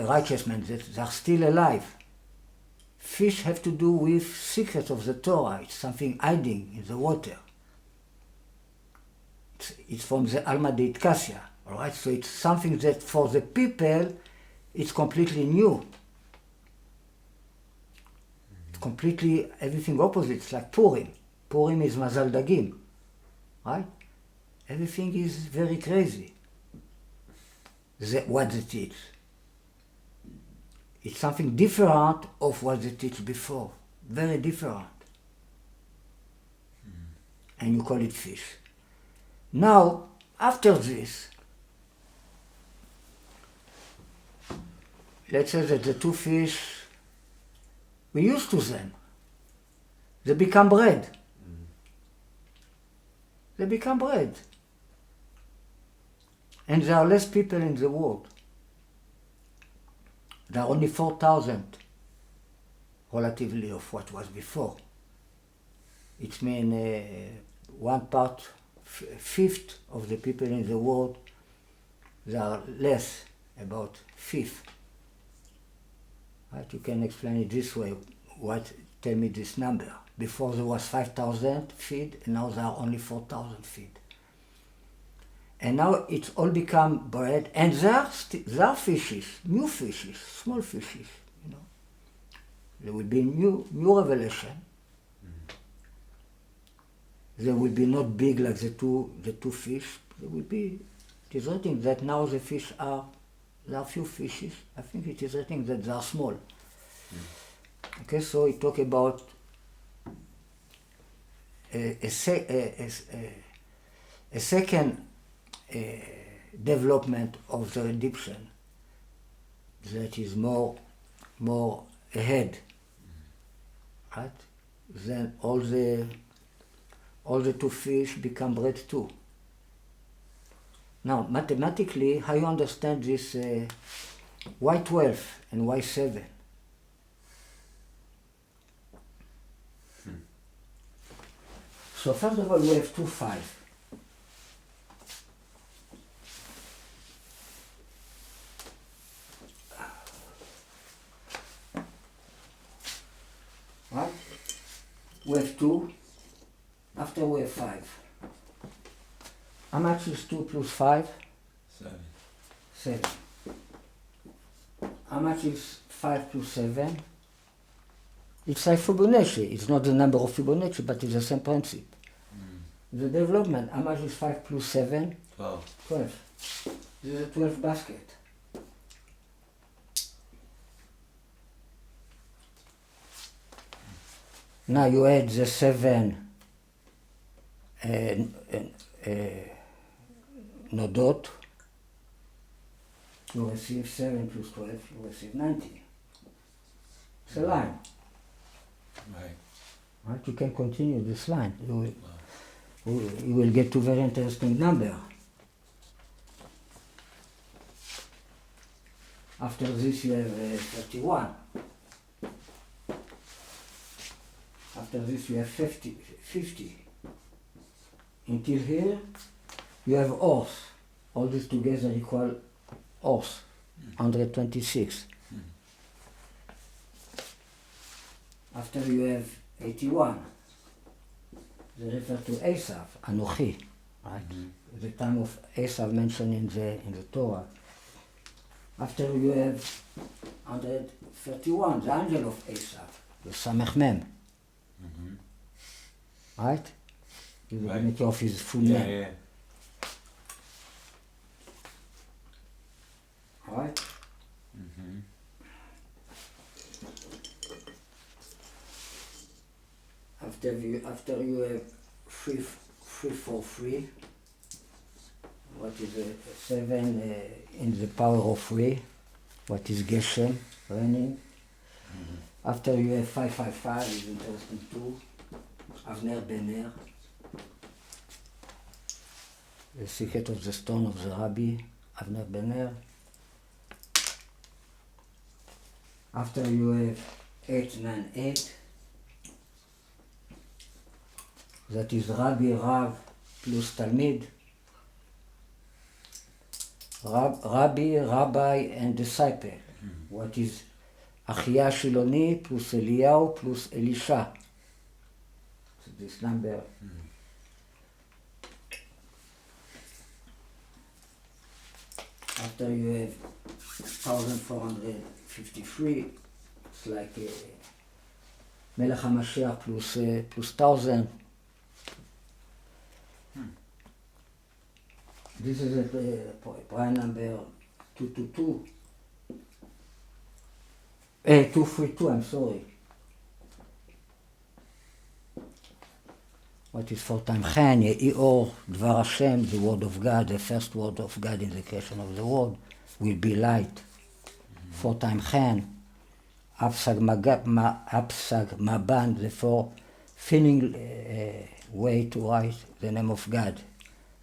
righteous men that are still alive. Fish have to do with secrets of the Torah. It's something hiding in the water. It's from the Alma de Itkasia, all right? So it's something that for the people, it's completely new. It's completely everything opposite. It's like Purim. Purim is Mazal Dagim, right? Everything is very crazy. What they teach. It's something different of what they teach before. Very different. And you call it fish. Now, after this, let's say that the 2 fish, we used to them. They become bread. They become bread. And there are less people in the world. There are only 4,000, relatively, of what was before. It means 1/5 of the people in the world, there are less, about 1/5. Right? You can explain it this way. Tell me this number. Before there was 5,000 feet, and now there are only 4,000 feet. And now it's all become bread, and there are fishes, new fishes, small fishes, you know. There will be new revelation. They will be not big like the two fish. They will be. It is written that now the fish there are few fishes. I think it is written that they are small. Okay, so it talk about a second development of the redemption that is more ahead, right? Then all the two fish become bread too. Now, mathematically, how you understand this why 12 and why 7? So first of all, we have 2 5. Right? We have 2. After we have 5. How much is 2 plus 5? 7. How much is 5 plus 7? It's like Fibonacci. It's not the number of Fibonacci, but it's the same principle. The development, how much is 5 plus 7? 12. 12. This is a 12 basket. Now you add the 7 nodot, you receive 7 plus 12, you receive 90. It's a line. Right? You can continue this line. You will get to a very interesting number. After this you have 31. After this you have 50. Until here you have horse. All this together equal horse, 126. After you have 81. They refer to Esav, Anochi, right? The time of Esav mentioned in the Torah. After you have 131, the angel of Esav, the Samech Mem. Right? The divinity of his full name. Yeah. Right? After you have 3 for 3, what is 7 in the power of 3, what is Geshem, raining. After you have 555 is interesting too, Avner Bener, the secret of the stone of the Rabbi, Avner Bener. After you have 898, that is Rabbi, Rav plus Talmid. Rabbi, and disciple. What is Achia Shiloni plus Eliyahu plus Elisha. So this number. After you have 1453, it's like Melech HaMashiach plus 1000. This is a prime number 222. 232, I'm sorry. What is 4 times Chen, Ye'or, Dvar Hashem, the word of God, the first word of God in the creation of the world, will be light. 4 times Chen, Apsag Maban, the 4 feeling way to write the name of God.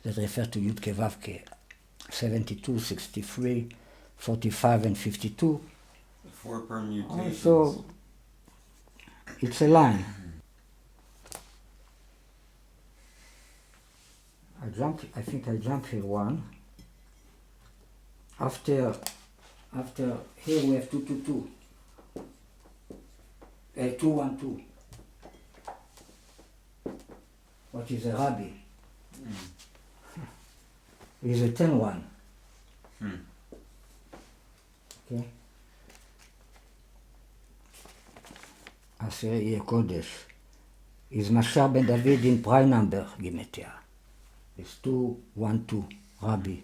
That refer to Yud Ke Vav Ke, 72, 63, 45, and 52. 4 permutations. So it's a line. I think I jumped here one. After here we have 222. 212. What is a Rabbi? is a 10-1. Okay? עשירי קודש. is mashiach ben David in prime number, gematria. It's 2, 1, 2, Rabbi.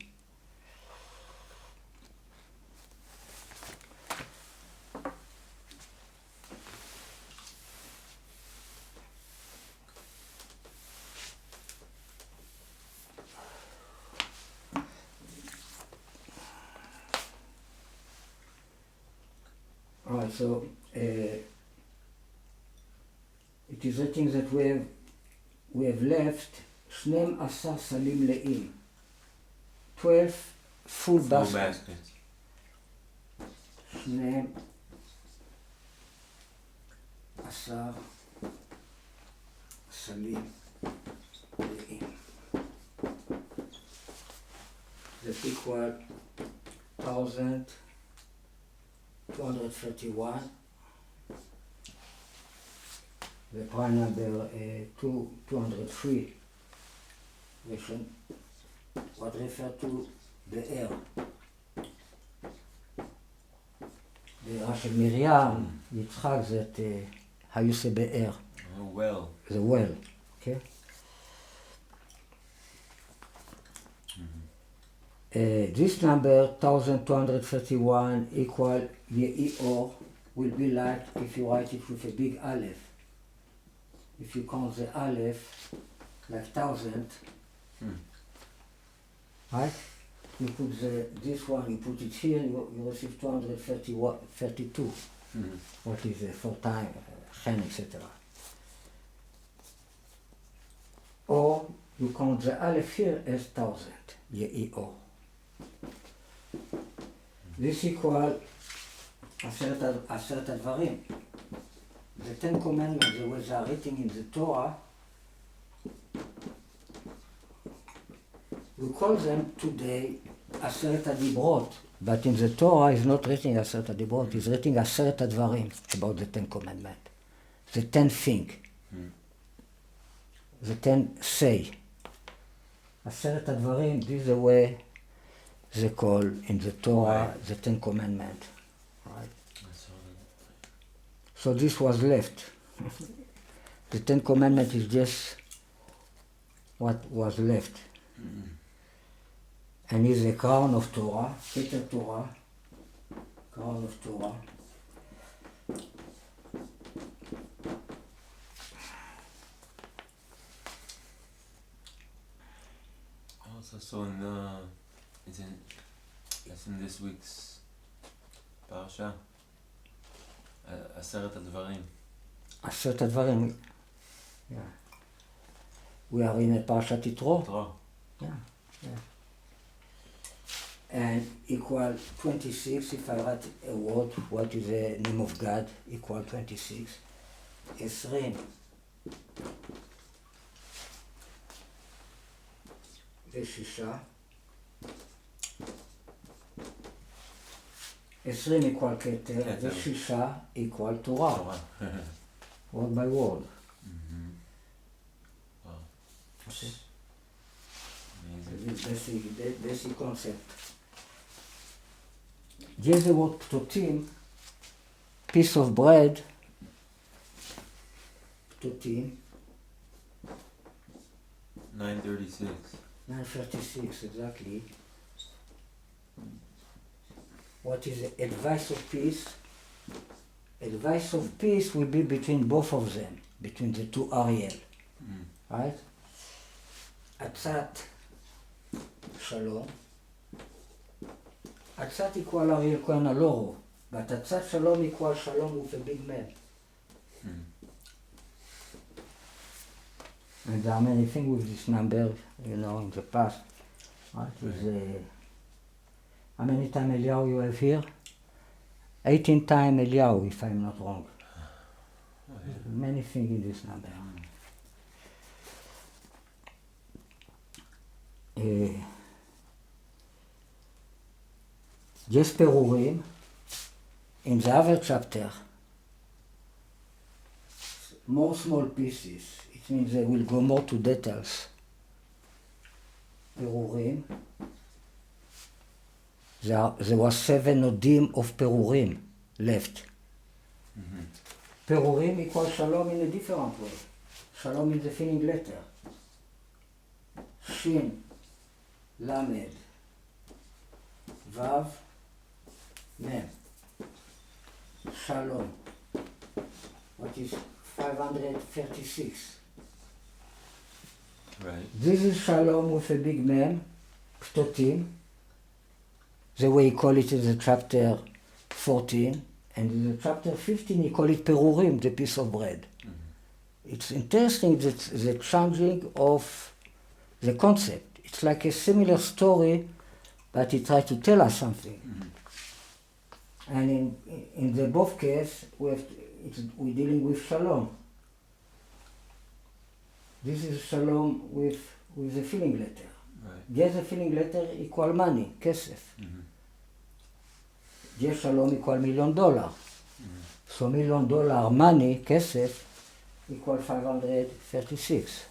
Alright, so it is written that we have left 12 סלים מלאים, 12 full baskets. 12 סלים מלאים. That equal 1,231. The prime number 203, what refer to the air. The של מרים, יצחק that היו שבאר. Well. The well, okay? This number 1231 equal Ye'or will be like if you write it with a big aleph. If you count the aleph like 1,000, right? You put this one, you put it here, you receive 232. What is 4 times, chen, etc. Or you count the aleph here as 1,000, Ye'or. This equal 10 הדברים. The 10 commandments, the way they are written in the Torah, we call them today 10 הדיברות, but in the Torah it's not written 10 הדיברות, it's written 10 הדברים about the 10 commandments. The 10 things, the 10 say. 10 הדברים, this is the way they call in the Torah the 10 commandments. Right? So this was left. The 10 commandments is just what was left. And is the crown of Torah, Keter Torah, crown of Torah. Also, so it's in this week's parsha, 10 הדברים. 10 הדברים. Yeah. We are in a parshat Yitro. Yeah. And equal 26, if I write a word, what is the name of God, equal 26. 20. ושישה. 20 equal כתר, ושישה equal תורה. Word by word. Okay. Basic concept. There's the word ptotim, piece of bread, ptotim. 936. 936, exactly. What is the advice of peace? Advice of peace will be between both of them, between the two Ariel. Right? עצת שלום. עצת equal Ariel Cohen Alloro, but עצת שלום equal shalom with a big man. And there are many things with this number, you know, in the past. Right? How many times Eliyahu you have here? 18 times Eliyahu, if I'm not wrong. Many things in this number. Just פירורים in the other chapter, more small pieces. It means they will go more to details. פירורים. There were 7 nodim of פירורים left. פירורים equal shalom in a different way. Shalom is the filling letter. Shin, Lamed, Vav, Mem. Shalom. What is 536? Right. This is Shalom with a big Mem, Ptotim. The way he call it in the chapter 14. And in the chapter 15 he call it Perurim, the piece of bread. It's interesting that the changing of the concept. It's like a similar story, but he tried to tell us something. And in the both cases, we're dealing with shalom. This is shalom with the filling letter. Right. Yes, the filling letter equal money, kesef. Yes, shalom equal $1 million. So $1 million money, kesef, equal 536.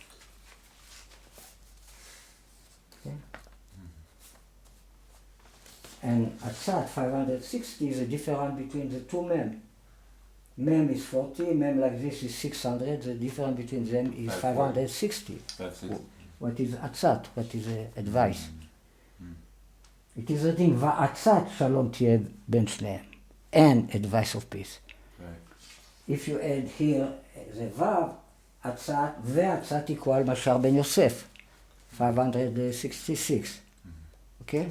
Okay? And at that 560 is the difference between the two mem. Mem is 40, mem like this is 600, the difference between them is 560. What is atzat? What is advice? It is written va'atzat shalom תהיה בין שניהם. אין advice of peace. If you add here the vav, atzat ve'atzat equal משאר בן יוסף. 566. Okay?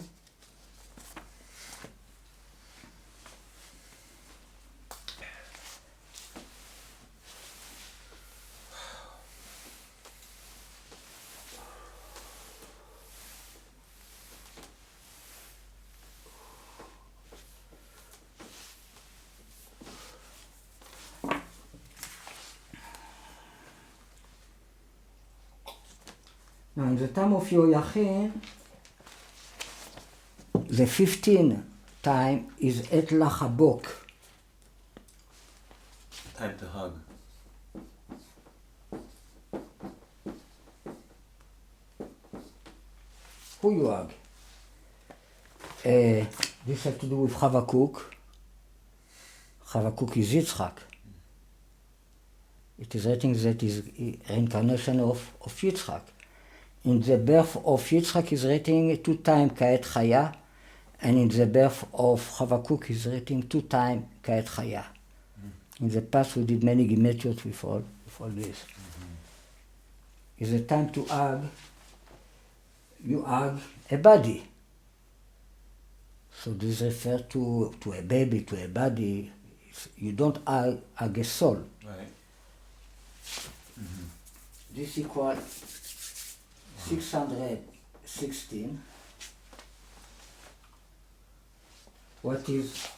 Now in the time of Yoyachin, the 15th time is Et Lachabok. Time to hug. Who you hug? This has to do with Chavakuk. Chavakuk is Yitzchak. It is written that is reincarnation of Yitzchak. In the birth of Yitzchak is written 2 times Ka'et Chaya, and in the birth of Chavakuk is written 2 times Ka'et Chaya. In the past we did many gematриot with all this. It's a time to hug. You hug a body. So this refers to a baby, to a body. You don't hug a soul. Right. This equals 616. What is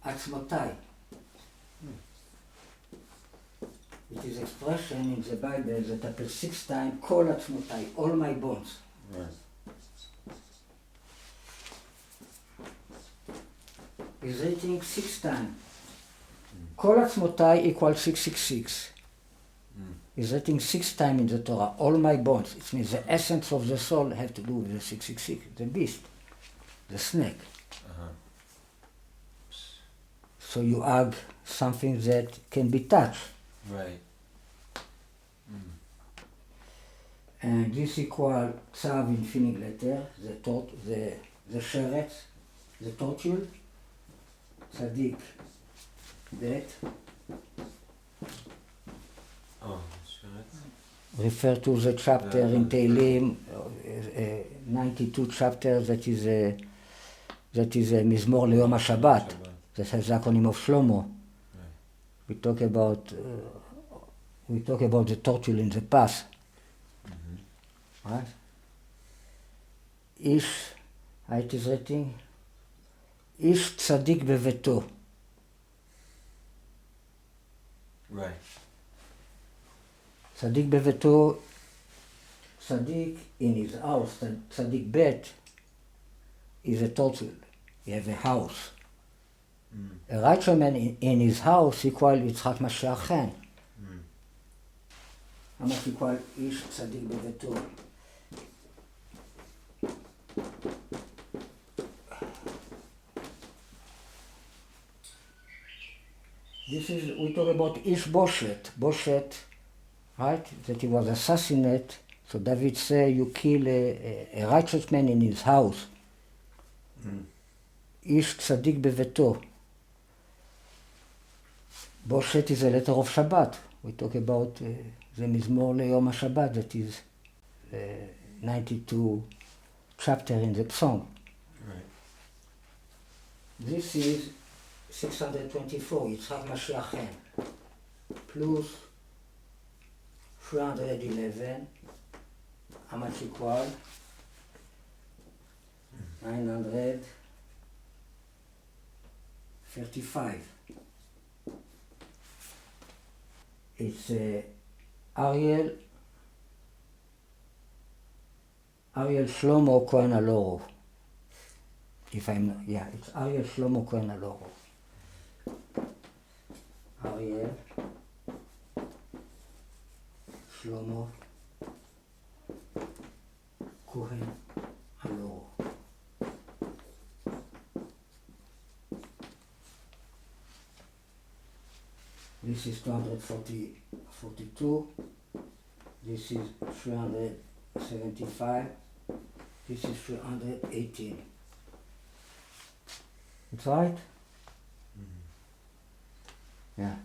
Atzmotai? It is expression in the Bible that appears 6 times, Kol Atzmotai, all my bones. Right. Is written 6 times. Kol Atzmotai equals 666. Is written 6 times in the Torah, all my bones. It means the essence of the soul have to do with the 666, the beast, the snake. So you hug something that can be touched. Right. And this equal Tzav in filling letter, the Sheretz, the torture, Tzadik, that. Oh, Sheretz. Refer to the chapter in Tehillim, 92 chapter that is a Mizmor Le'Yom HaShabbat, that has the acronym of Shlomo. Right. We talk about the torture in the past. Right? How it is written? Ish tzadik beveto. Right. Tzadik beveto, tzadik in his house, tzadik bet is a torture. He has a house. A righteous man in his house equal Yitzchak Mashiach Chen. How much equal Ish tzadik beveto? This is, we talk about Boshet, right? That he was assassinated. So David say, you kill a righteous man in his house. Ish tzadik beveto. Boshet is a letter of Shabbat. We talk about the Mizmor Leyom HaShabbat, that is 92 chapter in the Psalm. Right. This is 624, Yitzhak Mashiach Chen, plus 311, how much equal? 935. It's Ariel Shlomo Cohen Alloro. If I'm not, yeah, it's Ariel Shlomo Cohen Alloro. Ariel Shlomo Cohen Alloro. This is 242. This is 375. This is 318. It's right? Yeah.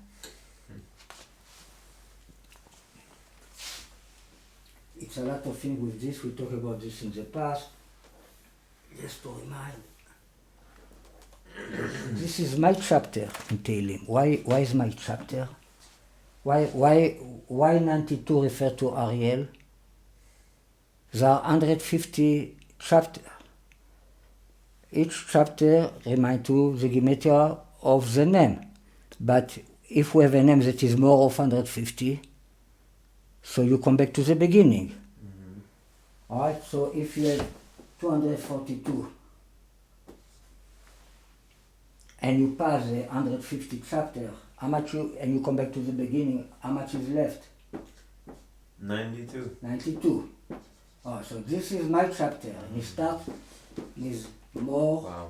It's a lot of things with this. We talked about this in the past. Just to remind. This is my chapter in Tehillim. Why is my chapter? Why 92 refer to Ariel? There are 150 chapters. Each chapter reminds you the gematria of the name. But if we have a name that is more of 150, so you come back to the beginning. Mm-hmm. All right, so if you have 242 and you pass the 150 chapter, and you come back to the beginning, how much is left? 92. 92. Oh, so this is my chapter, and it starts with more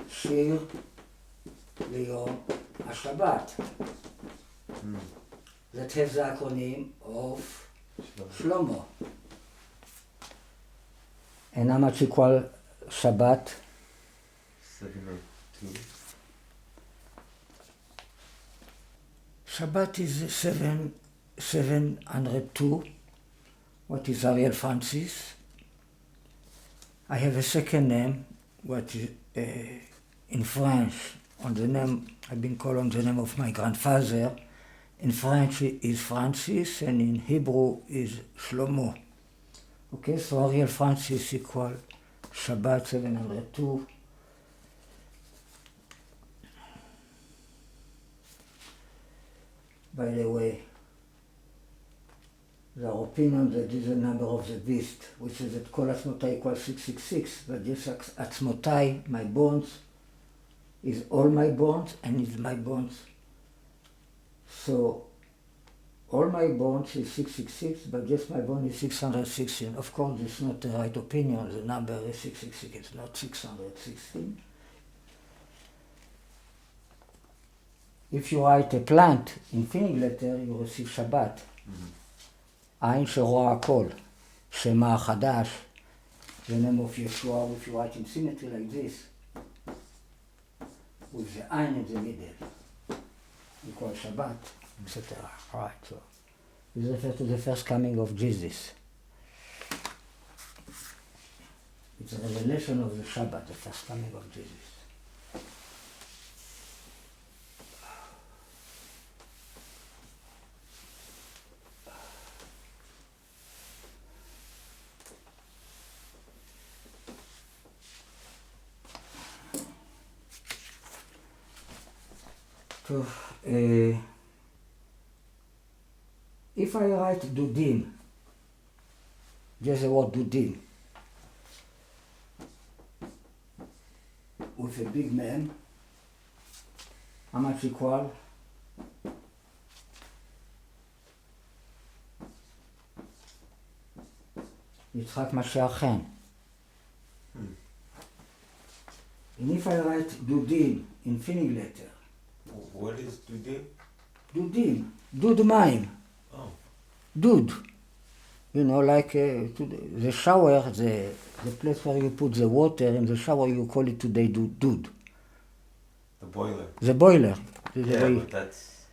Shir Leyom HaShabbat. That has the acronym of Shlomo. And how much equal Shabbat? 702. Shabbat is 702. What is Ariel Francis? I have a second name, what is in French, on the name, I've been called on the name of my grandfather. In French is Francis, and in Hebrew is Shlomo. Okay, so Ariel Francis equal Shabbat 702. By the way, the opinion that is the number of the beast, which is that Kol Atzmotai equals 666, but this Atzmotai, my bones, is all my bones and is my bones. So all my bones is 666, but just my bone is 616. Of course, it's not the right opinion. The number is 666, it's not 616. If you write a plant in finning letter, you receive Shabbat. Ein שרואה הכל, שמה החדש, the name of Yeshua, if you write in symmetry like this, with the Ein in the middle, equal Shabbat, etc. Right, so this refers to the first coming of Jesus. It's a revelation of the Shabbat, the first coming of Jesus. So, if I write Dudim, just the word Dudim, with a big mem, how much equal? Yitzhak Mashiach Chen. And if I write Dudim in finning letter, What is dudim? Dudim. Dud מים. Oh. Dud. You know, like the shower, the place where you put the water in the shower, you call it today dud. The boiler. The boiler. Yeah, but that's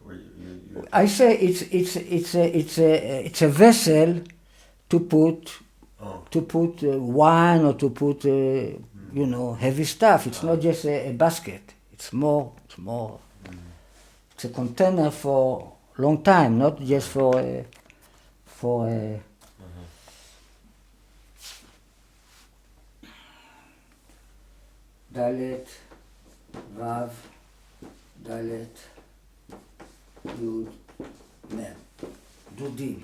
where you I say it's a vessel to put wine or to put you know, heavy stuff. It's not just a basket. It's more. It's a container for long time, not just for Dalet, Vav, Dalet, Yud, Mem. Dudim.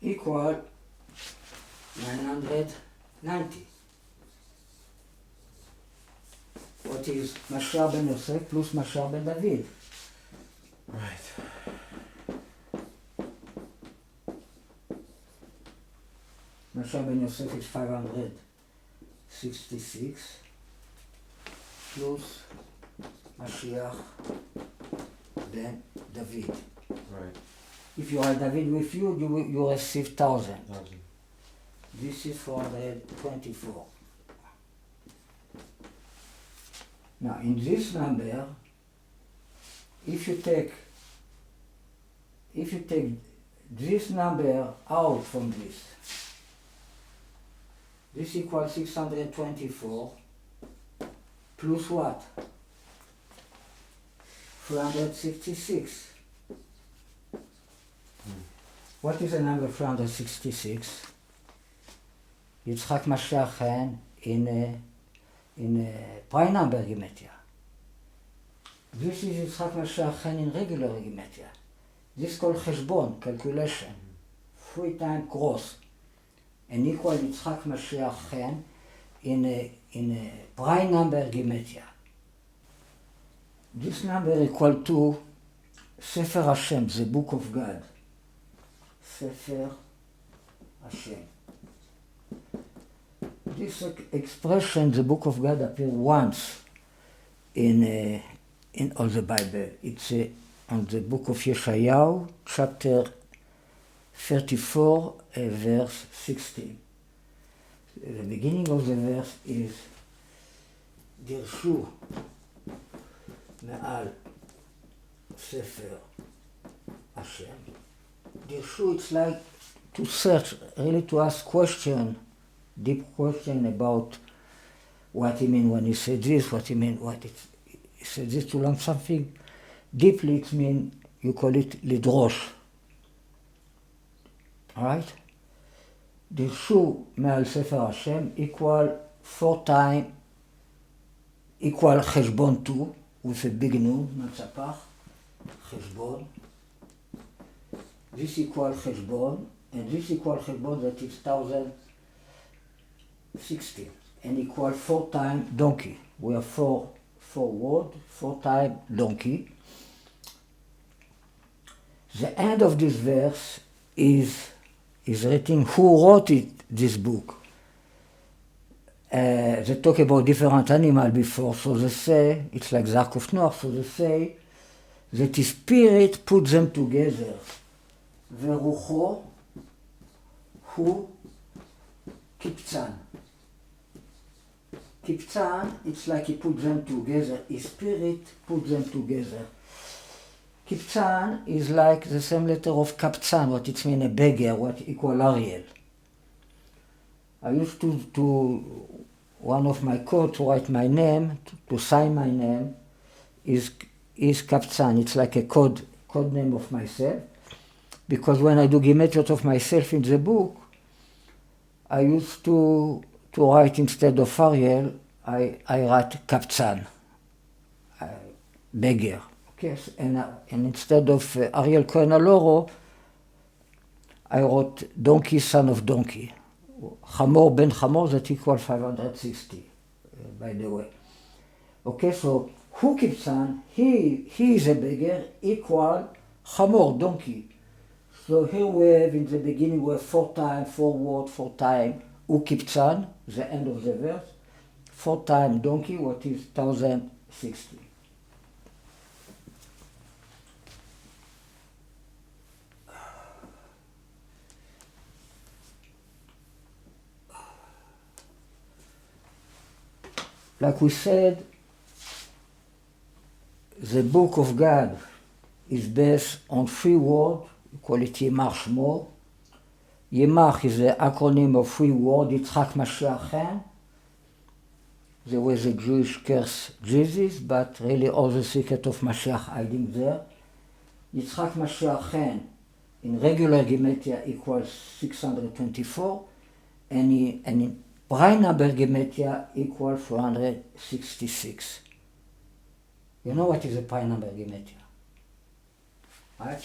Equal 990. What is mashiach ben Yosef plus mashiach ben David? Right. Mashiach ben Yosef is 566 plus Mashiach ben David. Right. If you have David with you, you receive 1,000. 1,000. This is 424. Now, in this number, if you take this number out from this equals 624 plus what? 366. What is the number 366? Yitzchak Mashiach in prime number gematria. This is Yitzchak Mashiach in regular gematria. This is called cheshbon, calculation. 3 times gross. And equal Yitzchak Mashiach in a prime number gematria. This number equal to Sefer Hashem, the book of God. Sefer Hashem. This expression, the book of God, appears once in all the Bible. It's on the book of Yeshayahu, chapter 34, verse 16. The beginning of the verse is Dirshu Me'al Sefer Hashem. Dirshu, it's like to search, really to ask question, deep question about what he mean when he said this, what he mean, he said this to learn something deeply. It mean, you call it lidrosh. Alright? Dirshu Me'al Sefer Hashem equal 4 times, equal cheshbon 2, with a big nun, matzapach, cheshbon. This equal cheshbon, and this equal cheshbon, that is 1,060, and equal 4 times donkey. We have four words, 4 times donkey. The end of this verse is written who wrote this book. They talk about different animals before, so they say, it's like the Ark of Noah, so they say that the Spirit put them together. Verucho hu kiptzan. Kiptzan, it's like he put them together. His Spirit put them together. Kiptzan is like the same letter of kaptzan, what it means a beggar, what equal Ariel. I used to one of my codes to write my name, to sign my name, is kaptzan. It's like a code name of myself. Because when I do gematria of myself in the book, I used to write instead of Ariel, I write kaptzan, beggar. Okay, and instead of Ariel Cohen Alloro, I wrote donkey, son of donkey. Chamor ben chamor, that equals 560, by the way. Okay, so who kiptzan, he is a beggar, equal chamor, donkey. So here we have in the beginning we have 4 times, 4 words, 4 times, ukiptzan, the end of the verse, 4 times donkey, what is 1060. Like we said, the book of God is based on 3 words, we call it Yemach Shmo. Yemach is the acronym of 3 words, Yitzhak Mashiach Chen. There was a Jewish curse Jesus, but really all the secret of Mashiach hiding there. Yitzhak Mashiach Chen in regular gematria equals 624, and in prime number gematria equals 466. You know what is a prime number gematria? Right?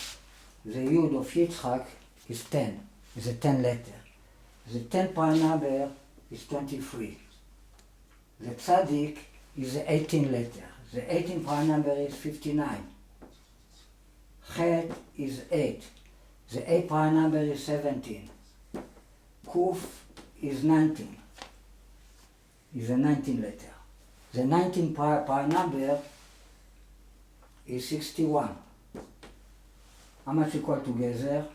The Yud of Yitzhak is 10, is a 10 letter. The 10 prime number is 23. The Tzaddik is the 18 letter. The 18 prime number is 59. Chet is 8. The 8 prime number is 17. Kuf is 19. Is a 19 letter. The 19 prime number is 61. How much equal together?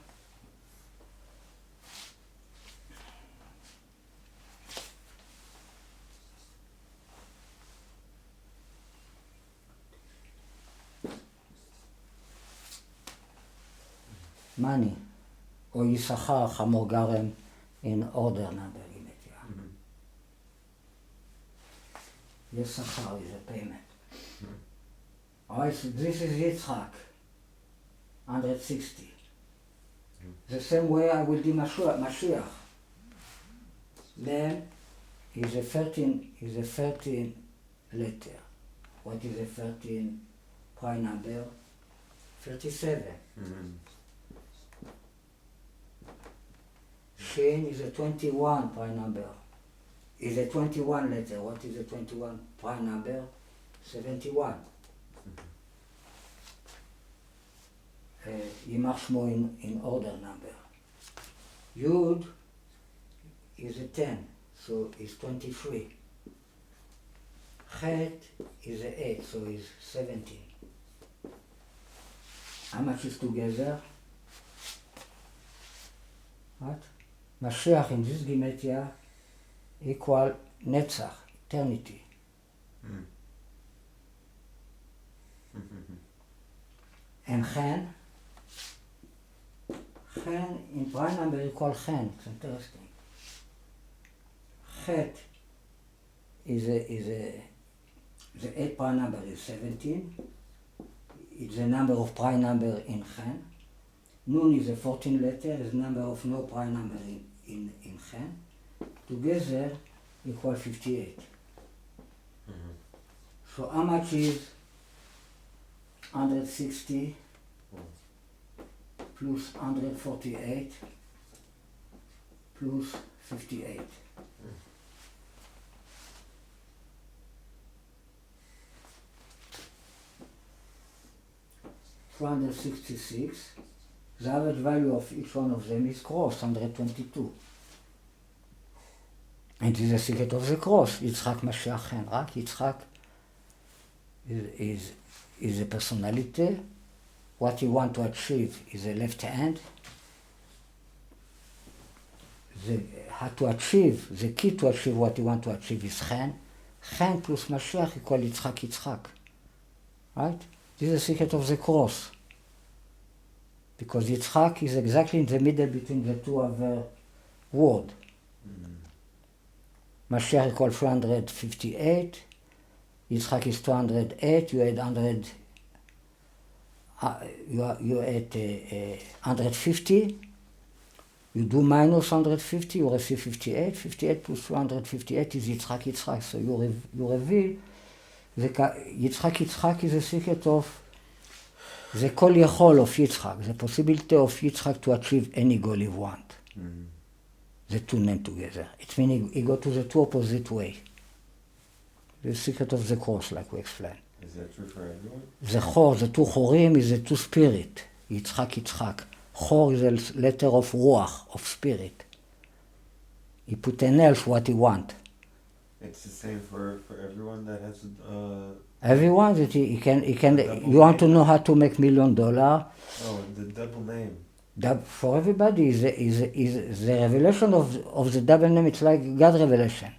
Money, or Yisachar Chamor Garem in order number. Yisachar is a payment. Alright, so this is Yitzhak, 160. The same way I will do Mashiach. Then is a 13 letter. What is a 13 prime number? 37. Shin is a 21 prime number. Is a 21 letter. What is a 21 prime number? 71. Yemach Shmo in order number. Yud is a 10, so it's 23. Chet is a 8, so it's 17. How much is together? What? Mashiach in this gematria equal Netzach, eternity. And Chen in prime number equal Chen. It's interesting. Chet the 8 prime number is 17. It's the number of prime number in Chen. Nun is a 14 letter, is the number of no prime number in Chen. Together equal 58. So how much is 160 plus 148 plus 58? 466. The average value of each one of them is cross, 122. And this is the secret of the cross. Yitzhak Mashiach Chen, right? Yitzhak is a personality. What he wants to achieve is a left hand. How to achieve, the key to achieve what he wants to achieve is Chen. Chen plus Mashiach equal Yitzhak. Right? This is the secret of the cross. Because Yitzhak is exactly in the middle between the two other words. Mashiach equal 458, Yitzhak is 208, you add 100, you add 150, you do minus 150, you receive 58, 58 plus 258 is Yitzhak, so you reveal, Yitzhak is a secret of the kol yachol of Yitzhak, the possibility of Yitzhak to achieve any goal he wants. The two names together. It means he go to the two opposite way. The secret of the cross, like we explained. Is that true for everyone? The two chorim is the two spirit. Yitzhak. Chor is a letter of ruach, of spirit. He put an else what he want. It's the same for everyone that has Everyone that he can you want to know how to make $1 million? Oh, the double name. For everybody is the revelation of the double name. It's like God revelation.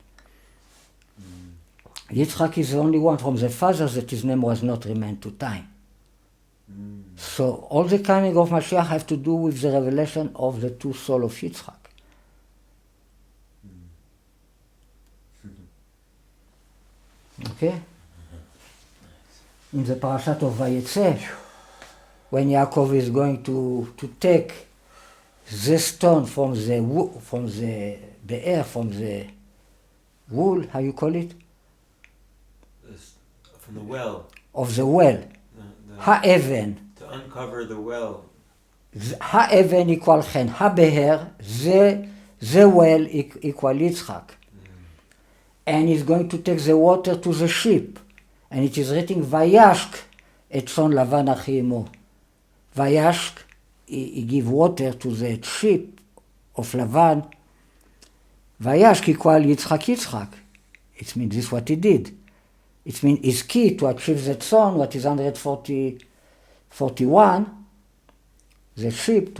Yitzchak is the only one from the fathers that his name was not remained to time. So all the coming of Mashiach have to do with the revelation of the two souls of Yitzchak. Okay? In the parashat of Vayetze, when Yaakov is going to take the stone from the be'er, from the wool, how you call it? From the well. Of the well. Ha'even. To uncover the well. Ha'even equal chen. Ha'be'er, the well equal Yitzchak. And he's going to take the water to the ship. And it is written, Vayashk et son lavan achi imo. Vayashk, he give water to the ship of Lavan. Vayashk equal Yitzchak. It means this is what he did. It means his key to achieve that son, what is 141, the sheep,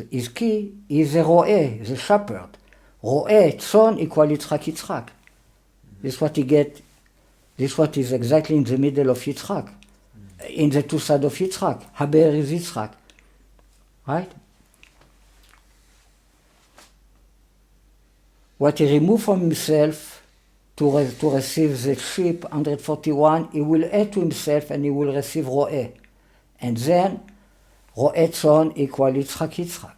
his key is the ro'eh, the shepherd. Ro'eh, son equal Yitzchak. This is what he get. This is what is exactly in the middle of Yitzchak. In the two sides of Yitzchak. Haber is Yitzchak. Right? What he removed from himself to receive the sheep, 141, he will add to himself and he will receive ro'eh. And then, ro'eh tzon equal Yitzchak.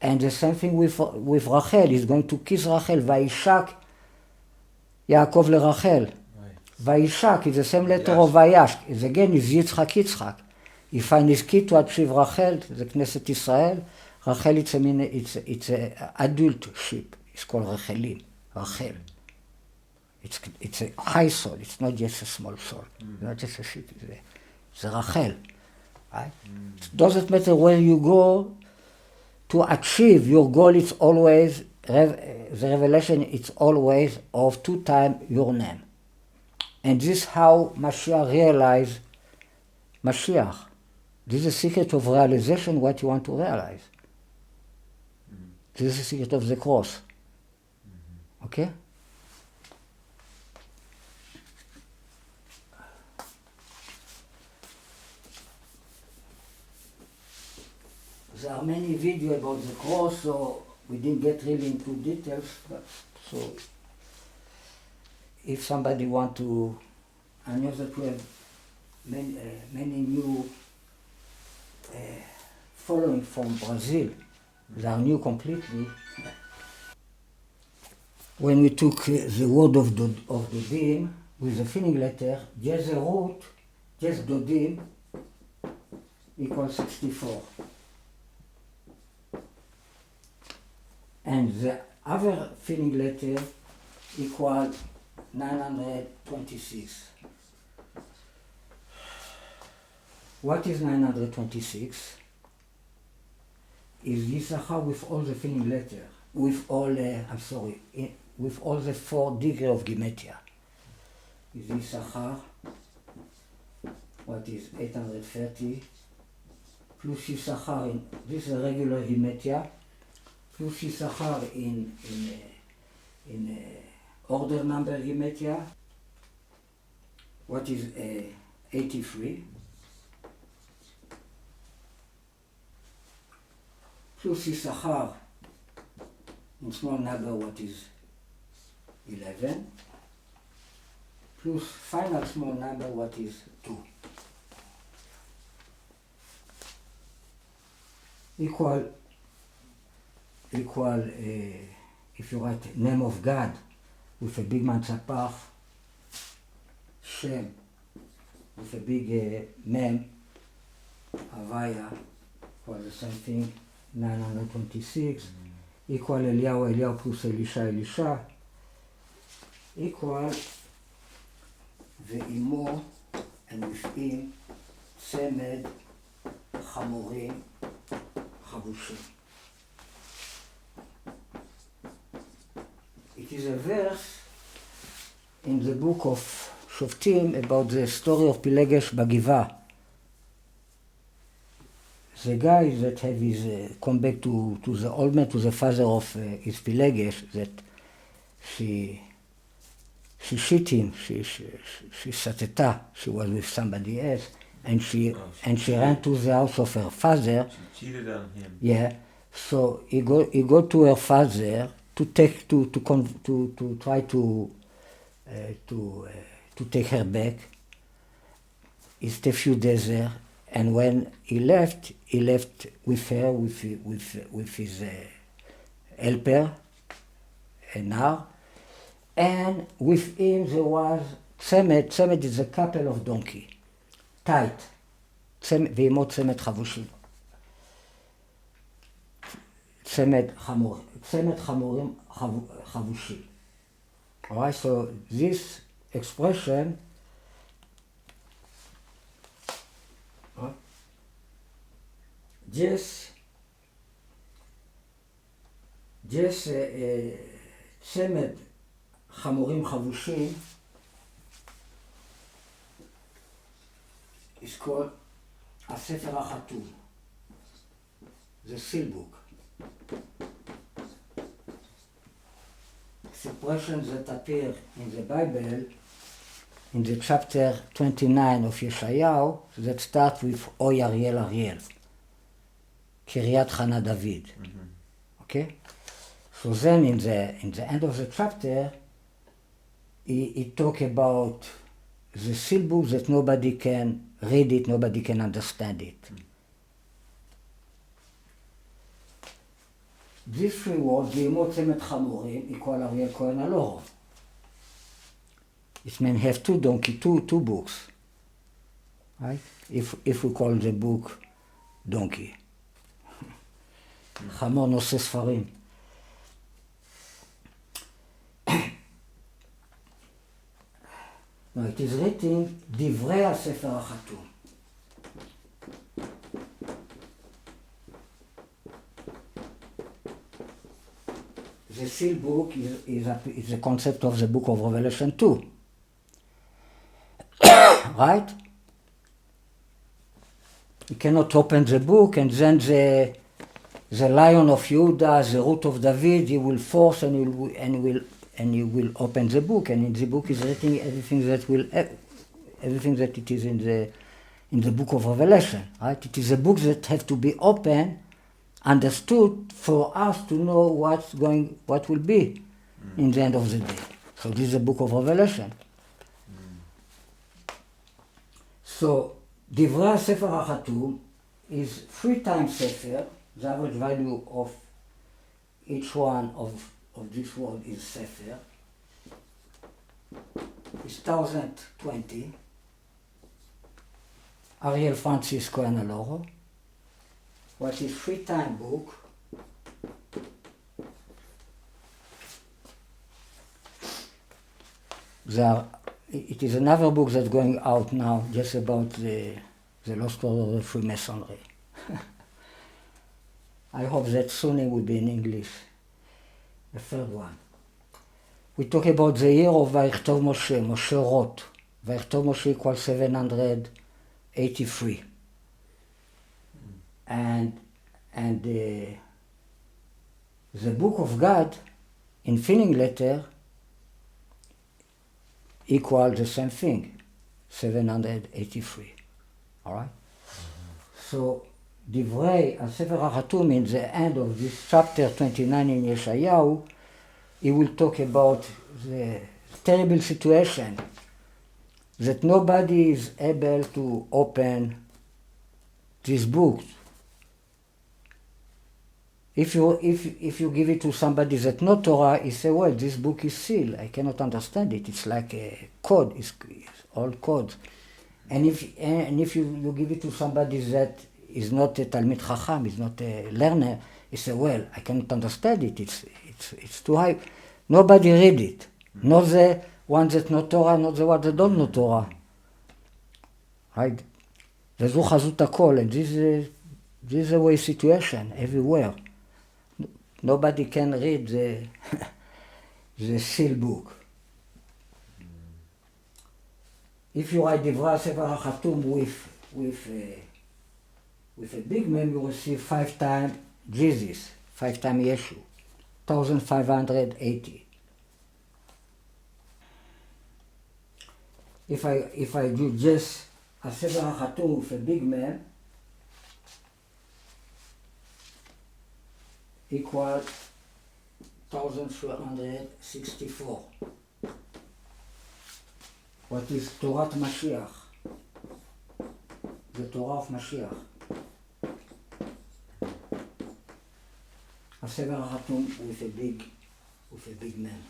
And the same thing with Rachel. He's going to kiss Rachel. Vayishak Yaakov leRachel. Vayishak is the same letter of Vayash. It again is Yitzchak. He finds his key to achieve Rachel, the Knesset Israel. Rachel, it's an adult sheep. It's called Rachel. It's a high soul. It's not just a small soul. It's not just a sheep. It's a Rachel. Right? It doesn't matter where you go to achieve your goal. It's always the revelation. It's always of 2 times your name. And this is how Mashiach realized Mashiach. This is the secret of realization, what you want to realize. This is the secret of the cross. Okay? There are many videos about the cross, so we didn't get really into details. But so if somebody want to, I know that we have many new following from Brazil. They are new completely. When we took the word of Dodim with the filling letter, just the root, just Dodim equals 64. And the other filling letter equal 926. What is 926? Is Yisachar with all the filling letter, with all, with all the 4 degrees of Gematria. Is Yisachar, what is 830, plus Yisachar this is a regular Gematria, plus Yisachar in order number Gematria, what is 83, plus Yisachar in small number, what is 11, plus final small number, what is 2. Equal, if you write name of God with a big mantzapach, Shem, with a big mem, Havaya, equal the same thing, 926, equal Eliyahu plus Elisha, equal ואימו, and with him, צמד, חמורים, חבושים. It is a verse in the book of Shoftim about the story of Pilegesh בגבעה. The guy that have his, come back to the old man, to the father of his Pilegesh, that she shit him, she sateta, she was with somebody else, and she ran to the house of her father. She cheated on him. Yeah, so he go to her father to try to take her back. He stayed a few days there, and when he left with her, with his helper, Nar, and with him there was צמד. צמד is a couple of donkey, tight, ועימו צמד חבושים. צמד חמורים חבושים. Alright, so this expression just צמד חמורים חבושים is called הספר החתום. The seal book. Expressions that appear in the Bible, in the chapter 29 of Yeshayahu, that start with Oy Ariel Ariel, Kiryat Chana David. Okay? So then in the end of the chapter, he talk about the seal book that nobody can read it, nobody can understand it. These three words, ועימו צמד חמורים, equal Ariel Cohen Alloro. It means have two books, right? If we call the book donkey. חמור נושא ספרים. No, it is written דברי הספר החתום. The seal book is the concept of the book of Revelation 2. Right? You cannot open the book and then the Lion of Judah, the root of David, he will force and he will open the book, and in the book is written everything that it is in the book of Revelation. Right? It is a book that has to be open, understood, for us to know what will be in the end of the day. So this is the book of Revelation. So דברי הספר החתום is 3 times ספר. The average value of each one of this word is ספר. It's 1020. Ariel Francis Cohen Alloro. What is 3-time book? It is another book that's going out now, just about the lost world of the Freemasonry. I hope that soon it will be in English. The third one. We talk about the year of ויכתוב משה, Moshe wrote. ויכתוב Moshe equals 783. And the book of God in filling letter equals the same thing, 783. All right? So דברי הספר החתום in the end of this chapter 29 in Yeshayahu, he will talk about the terrible situation that nobody is able to open this book. If you give it to somebody that not Torah, he say, well, this book is sealed. I cannot understand it. It's like a code. It's all code. And if you give it to somebody that is not a Talmid Chacham, is not a learner, he say, well, I cannot understand it. It's too high. Nobody read it. Not the one that know Torah, not the one that don't know Torah. Right? וזו חזות הכל, and this is This is a way situation everywhere. Nobody can read the the seal book. If you write דברי הספר החתום with a big mem, you receive 5 times Jesus, 5 times Yeshu, 1580. If I do just הספר החתום with a big mem, equal 1364. What is Torah Mashiach? The Torah of Mashiach. הספר החתום with a big man.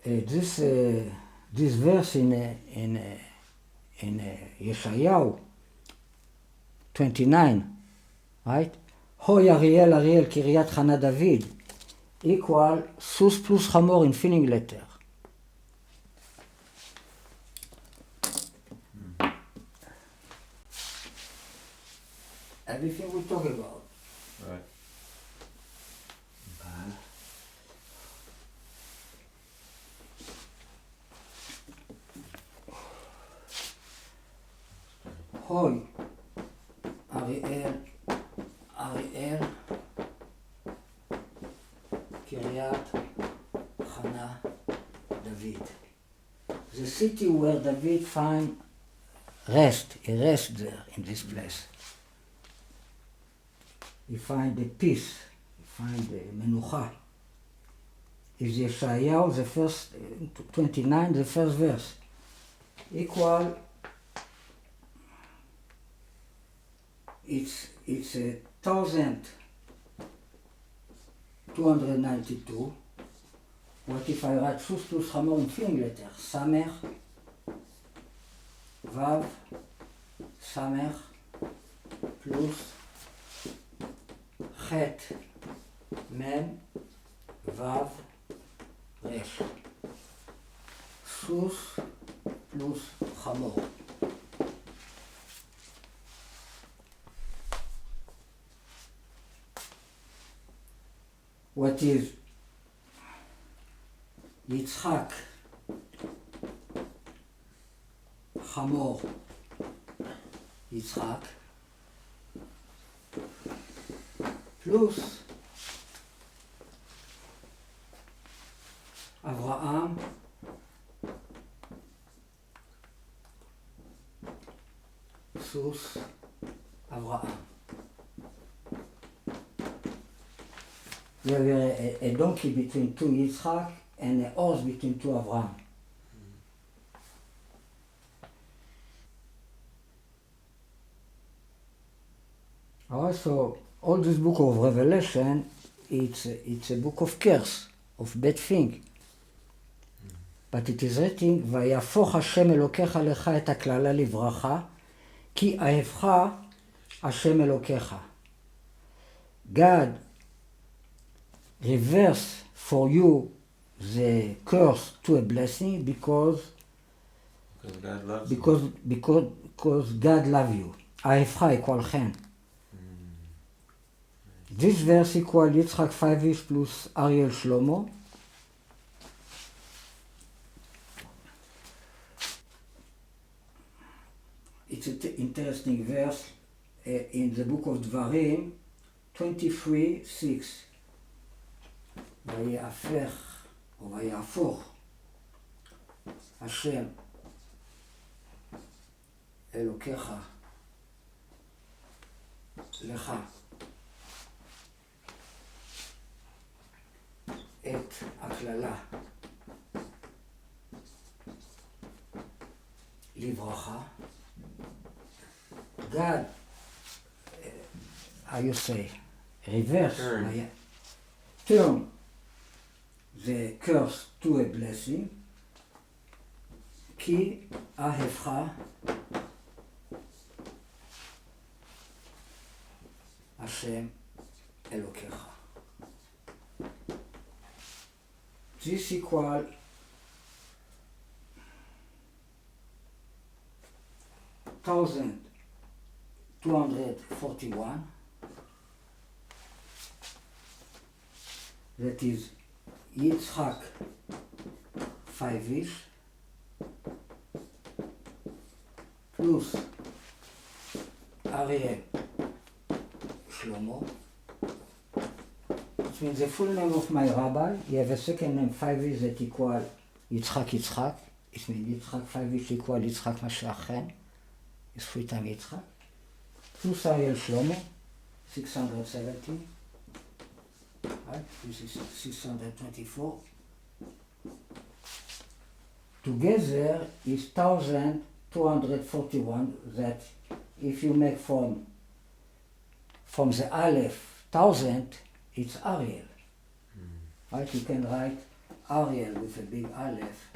This verse in Yeshayahu 29, right? Hoy Ariel, Ariel, Kiryat Chana David, equal sus plus chamor in filling letter. Everything we talk about. Right. Hoy Ariel, Kiryat Chana David. The city where David find rest, he rests there in this place. He find the peace, he find the menucha. Is Yeshayahu, the first 29, the first verse, equal. It's 1292. What if I write sus plus chamor in filling letter? Samer, Vav, Samer, plus Chet, Mem, Vav, Resh. Sus plus chamor. What is Yitzchak, Hamor, Yitzchak, plus Avraham, sus Avraham. There were a donkey between two Yitzchak and a horse between two Avraham. Also, all this book of Revelation, it's a book of curse, of bad thing. But it is written, ויהפוך השם אלוקיך לך את הקללה לברכה, כי אהבך השם אלוקיך. God reverse for you the curse to a blessing because God loves because God love you. אהבך equal חן. This verse equal יצחק 5 plus Ariel Shlomo. It's an interesting verse in the book of Dvarim 23:6. ויהפך או ויהפוך השם אלוקיך לך את הקללה לברכה. God, how you say, reverse, turn the curse to a blessing, כי אהבך השם אלוקיך. This equal 2,241. That is Yitzhak 5-ish plus Ariel Shlomo. Which means the full name of my rabbi. You have a second name 5-ish that equal Yitzhak. It means Yitzhak 5-ish equal Yitzhak mashiach. It's 3 times Yitzhak. Plus Ariel Shlomo 670. Right? This is 624. Together is 1,241 that if you make from the Aleph 1,000, it's Ariel. Right? You can write Ariel with a big Aleph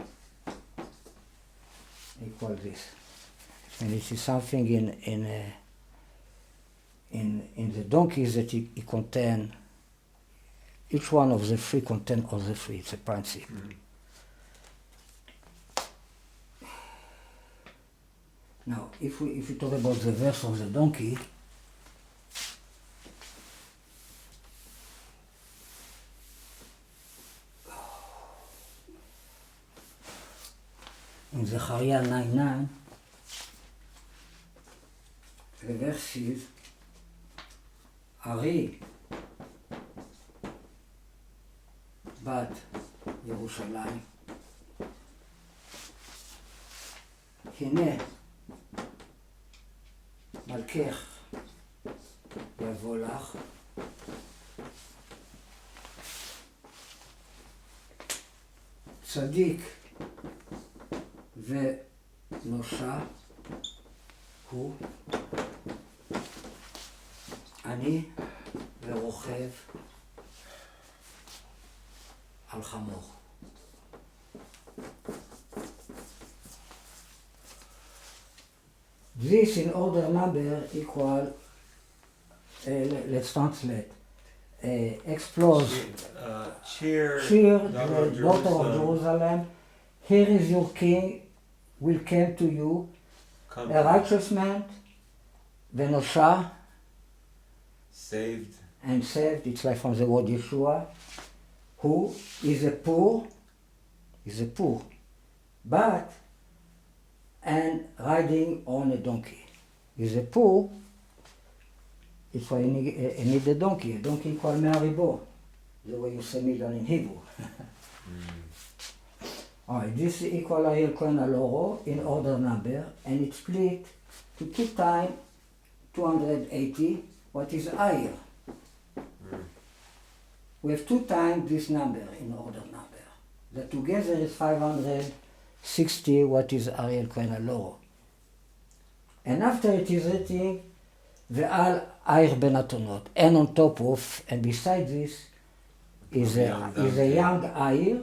equal this. And this is something in the donkeys that it contain. Each one of the three contain all the three. It's a principle. Now, if we talk about the verse of the donkey, in Zechariah 9:9, the verse is, Ari בת ירושלים, הנה מלכך יבוא לך, צדיק ונושע הוא, אני ורוכב על חמור. This in order number equal, let's translate, explode, cheer, the daughter of Jerusalem, here is your king, will come to you, a righteous man, ונושע, saved, and saved, it's like from the word Yeshua, who is a poor, but and riding on a donkey. Is a poor, it's why you need a donkey. A donkey equal me'aribo, the way you say million in Hebrew. Alright, this is equal Ariel Cohen Alloro in order number, and it's split to keep time 280, what is higher. We have 2 times this number in order number. That together is 560, what is Ariel Cohen Alloro. And after it is written, Ve'al Air Ben Atonot. And on top of, and beside this, is a young Air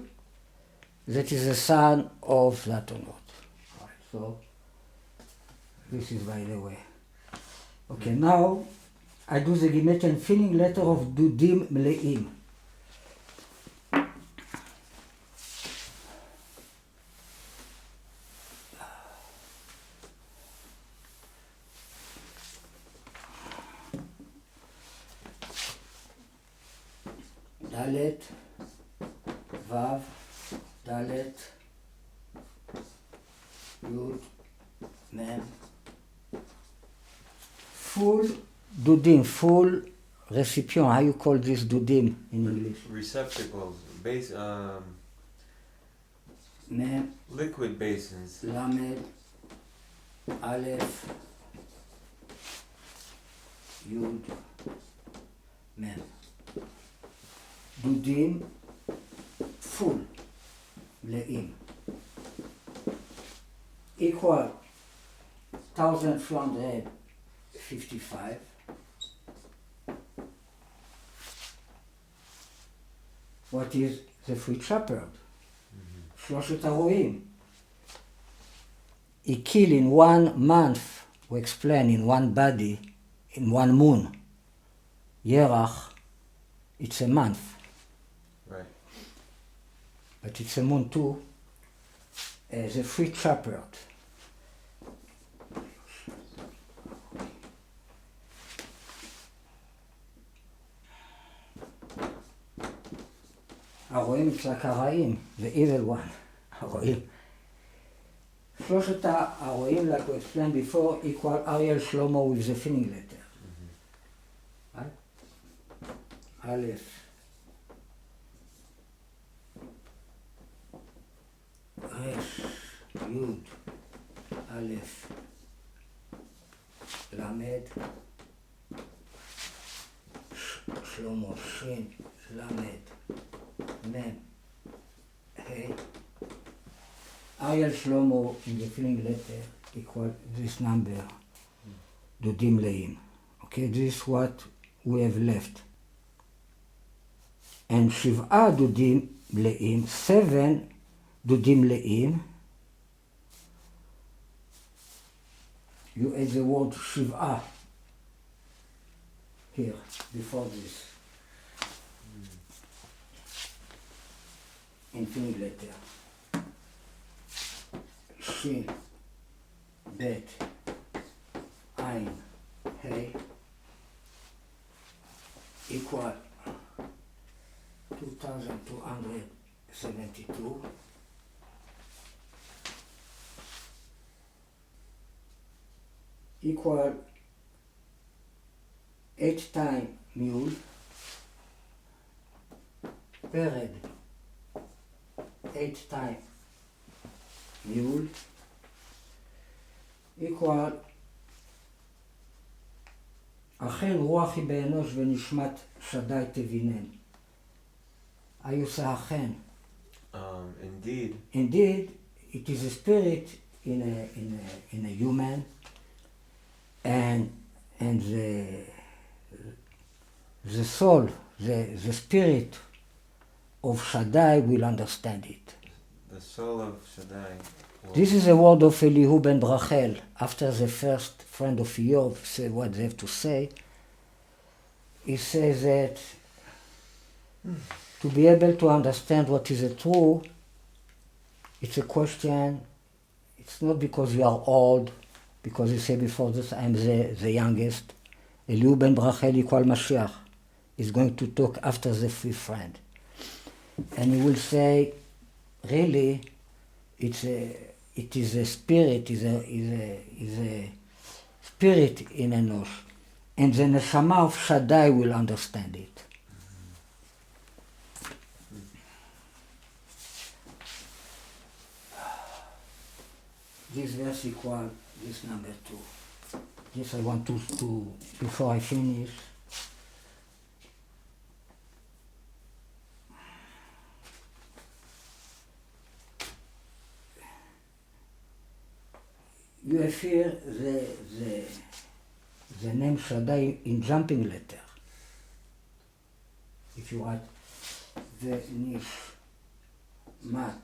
that is the son of Latonot. Right, so, this is by the way. Okay, now I do the Gematria filling letter of Dudim Mle'im. ד' ו' ד' י' מ' full dudim, full recipient. How you call this dudim in English? Receptacles, Mem, liquid basins. Lamed, Aleph, Yud, Mem. Dudim, full, le'im. Equal 1,355. What is the free shepherd? שלושת הרועים. He killed in 1 month, we explain, in one body, in 1 moon. Yerach, it's a month. Right. But it's a moon too. The free shepherd. הרועים אצלק הרעים, the evil one, הרועים. שלושת הרועים, like we explained before, equal Ariel Shlomo with the filling letter. Right? Aleph. Resh, Yud, Aleph, Lamed, Shlomo, Shin, Lamed, Mem, Hey. Ariel Shlomo in the filling letter equal this number, Dudim Leim. Okay, this is what we have left. And Shiv'a Dudim Leim, 7 Dudim Leim. You add the word Shiv'a here, before this. In filling letter. Shin, Bet, Ain, Hey, equal 2,272. Equal 8 times mule, Pered, 8 times mule, equal אכן רוח היא באנוש ונשמת שדי תבינן. I say אכן. Indeed. Indeed, it is a spirit in a human, and the soul, the spirit of Shaddai will understand it. The soul of Shaddai. This is a word of Elihu ben Brachel. After the first friend of Eov said what they have to say, he says that to be able to understand what is a true, it's a question. It's not because you are old, because you say before this I'm the youngest. Elihu ben Brachel equal mashiach is going to talk after the fifth friend. And he will say, really, it is a spirit, is a spirit in Enosh. And the neshama of Shaddai will understand it. This verse equal this number 2. This I want to before I finish. You have here the name Shaddai in jumping letter. If you write the Nishmat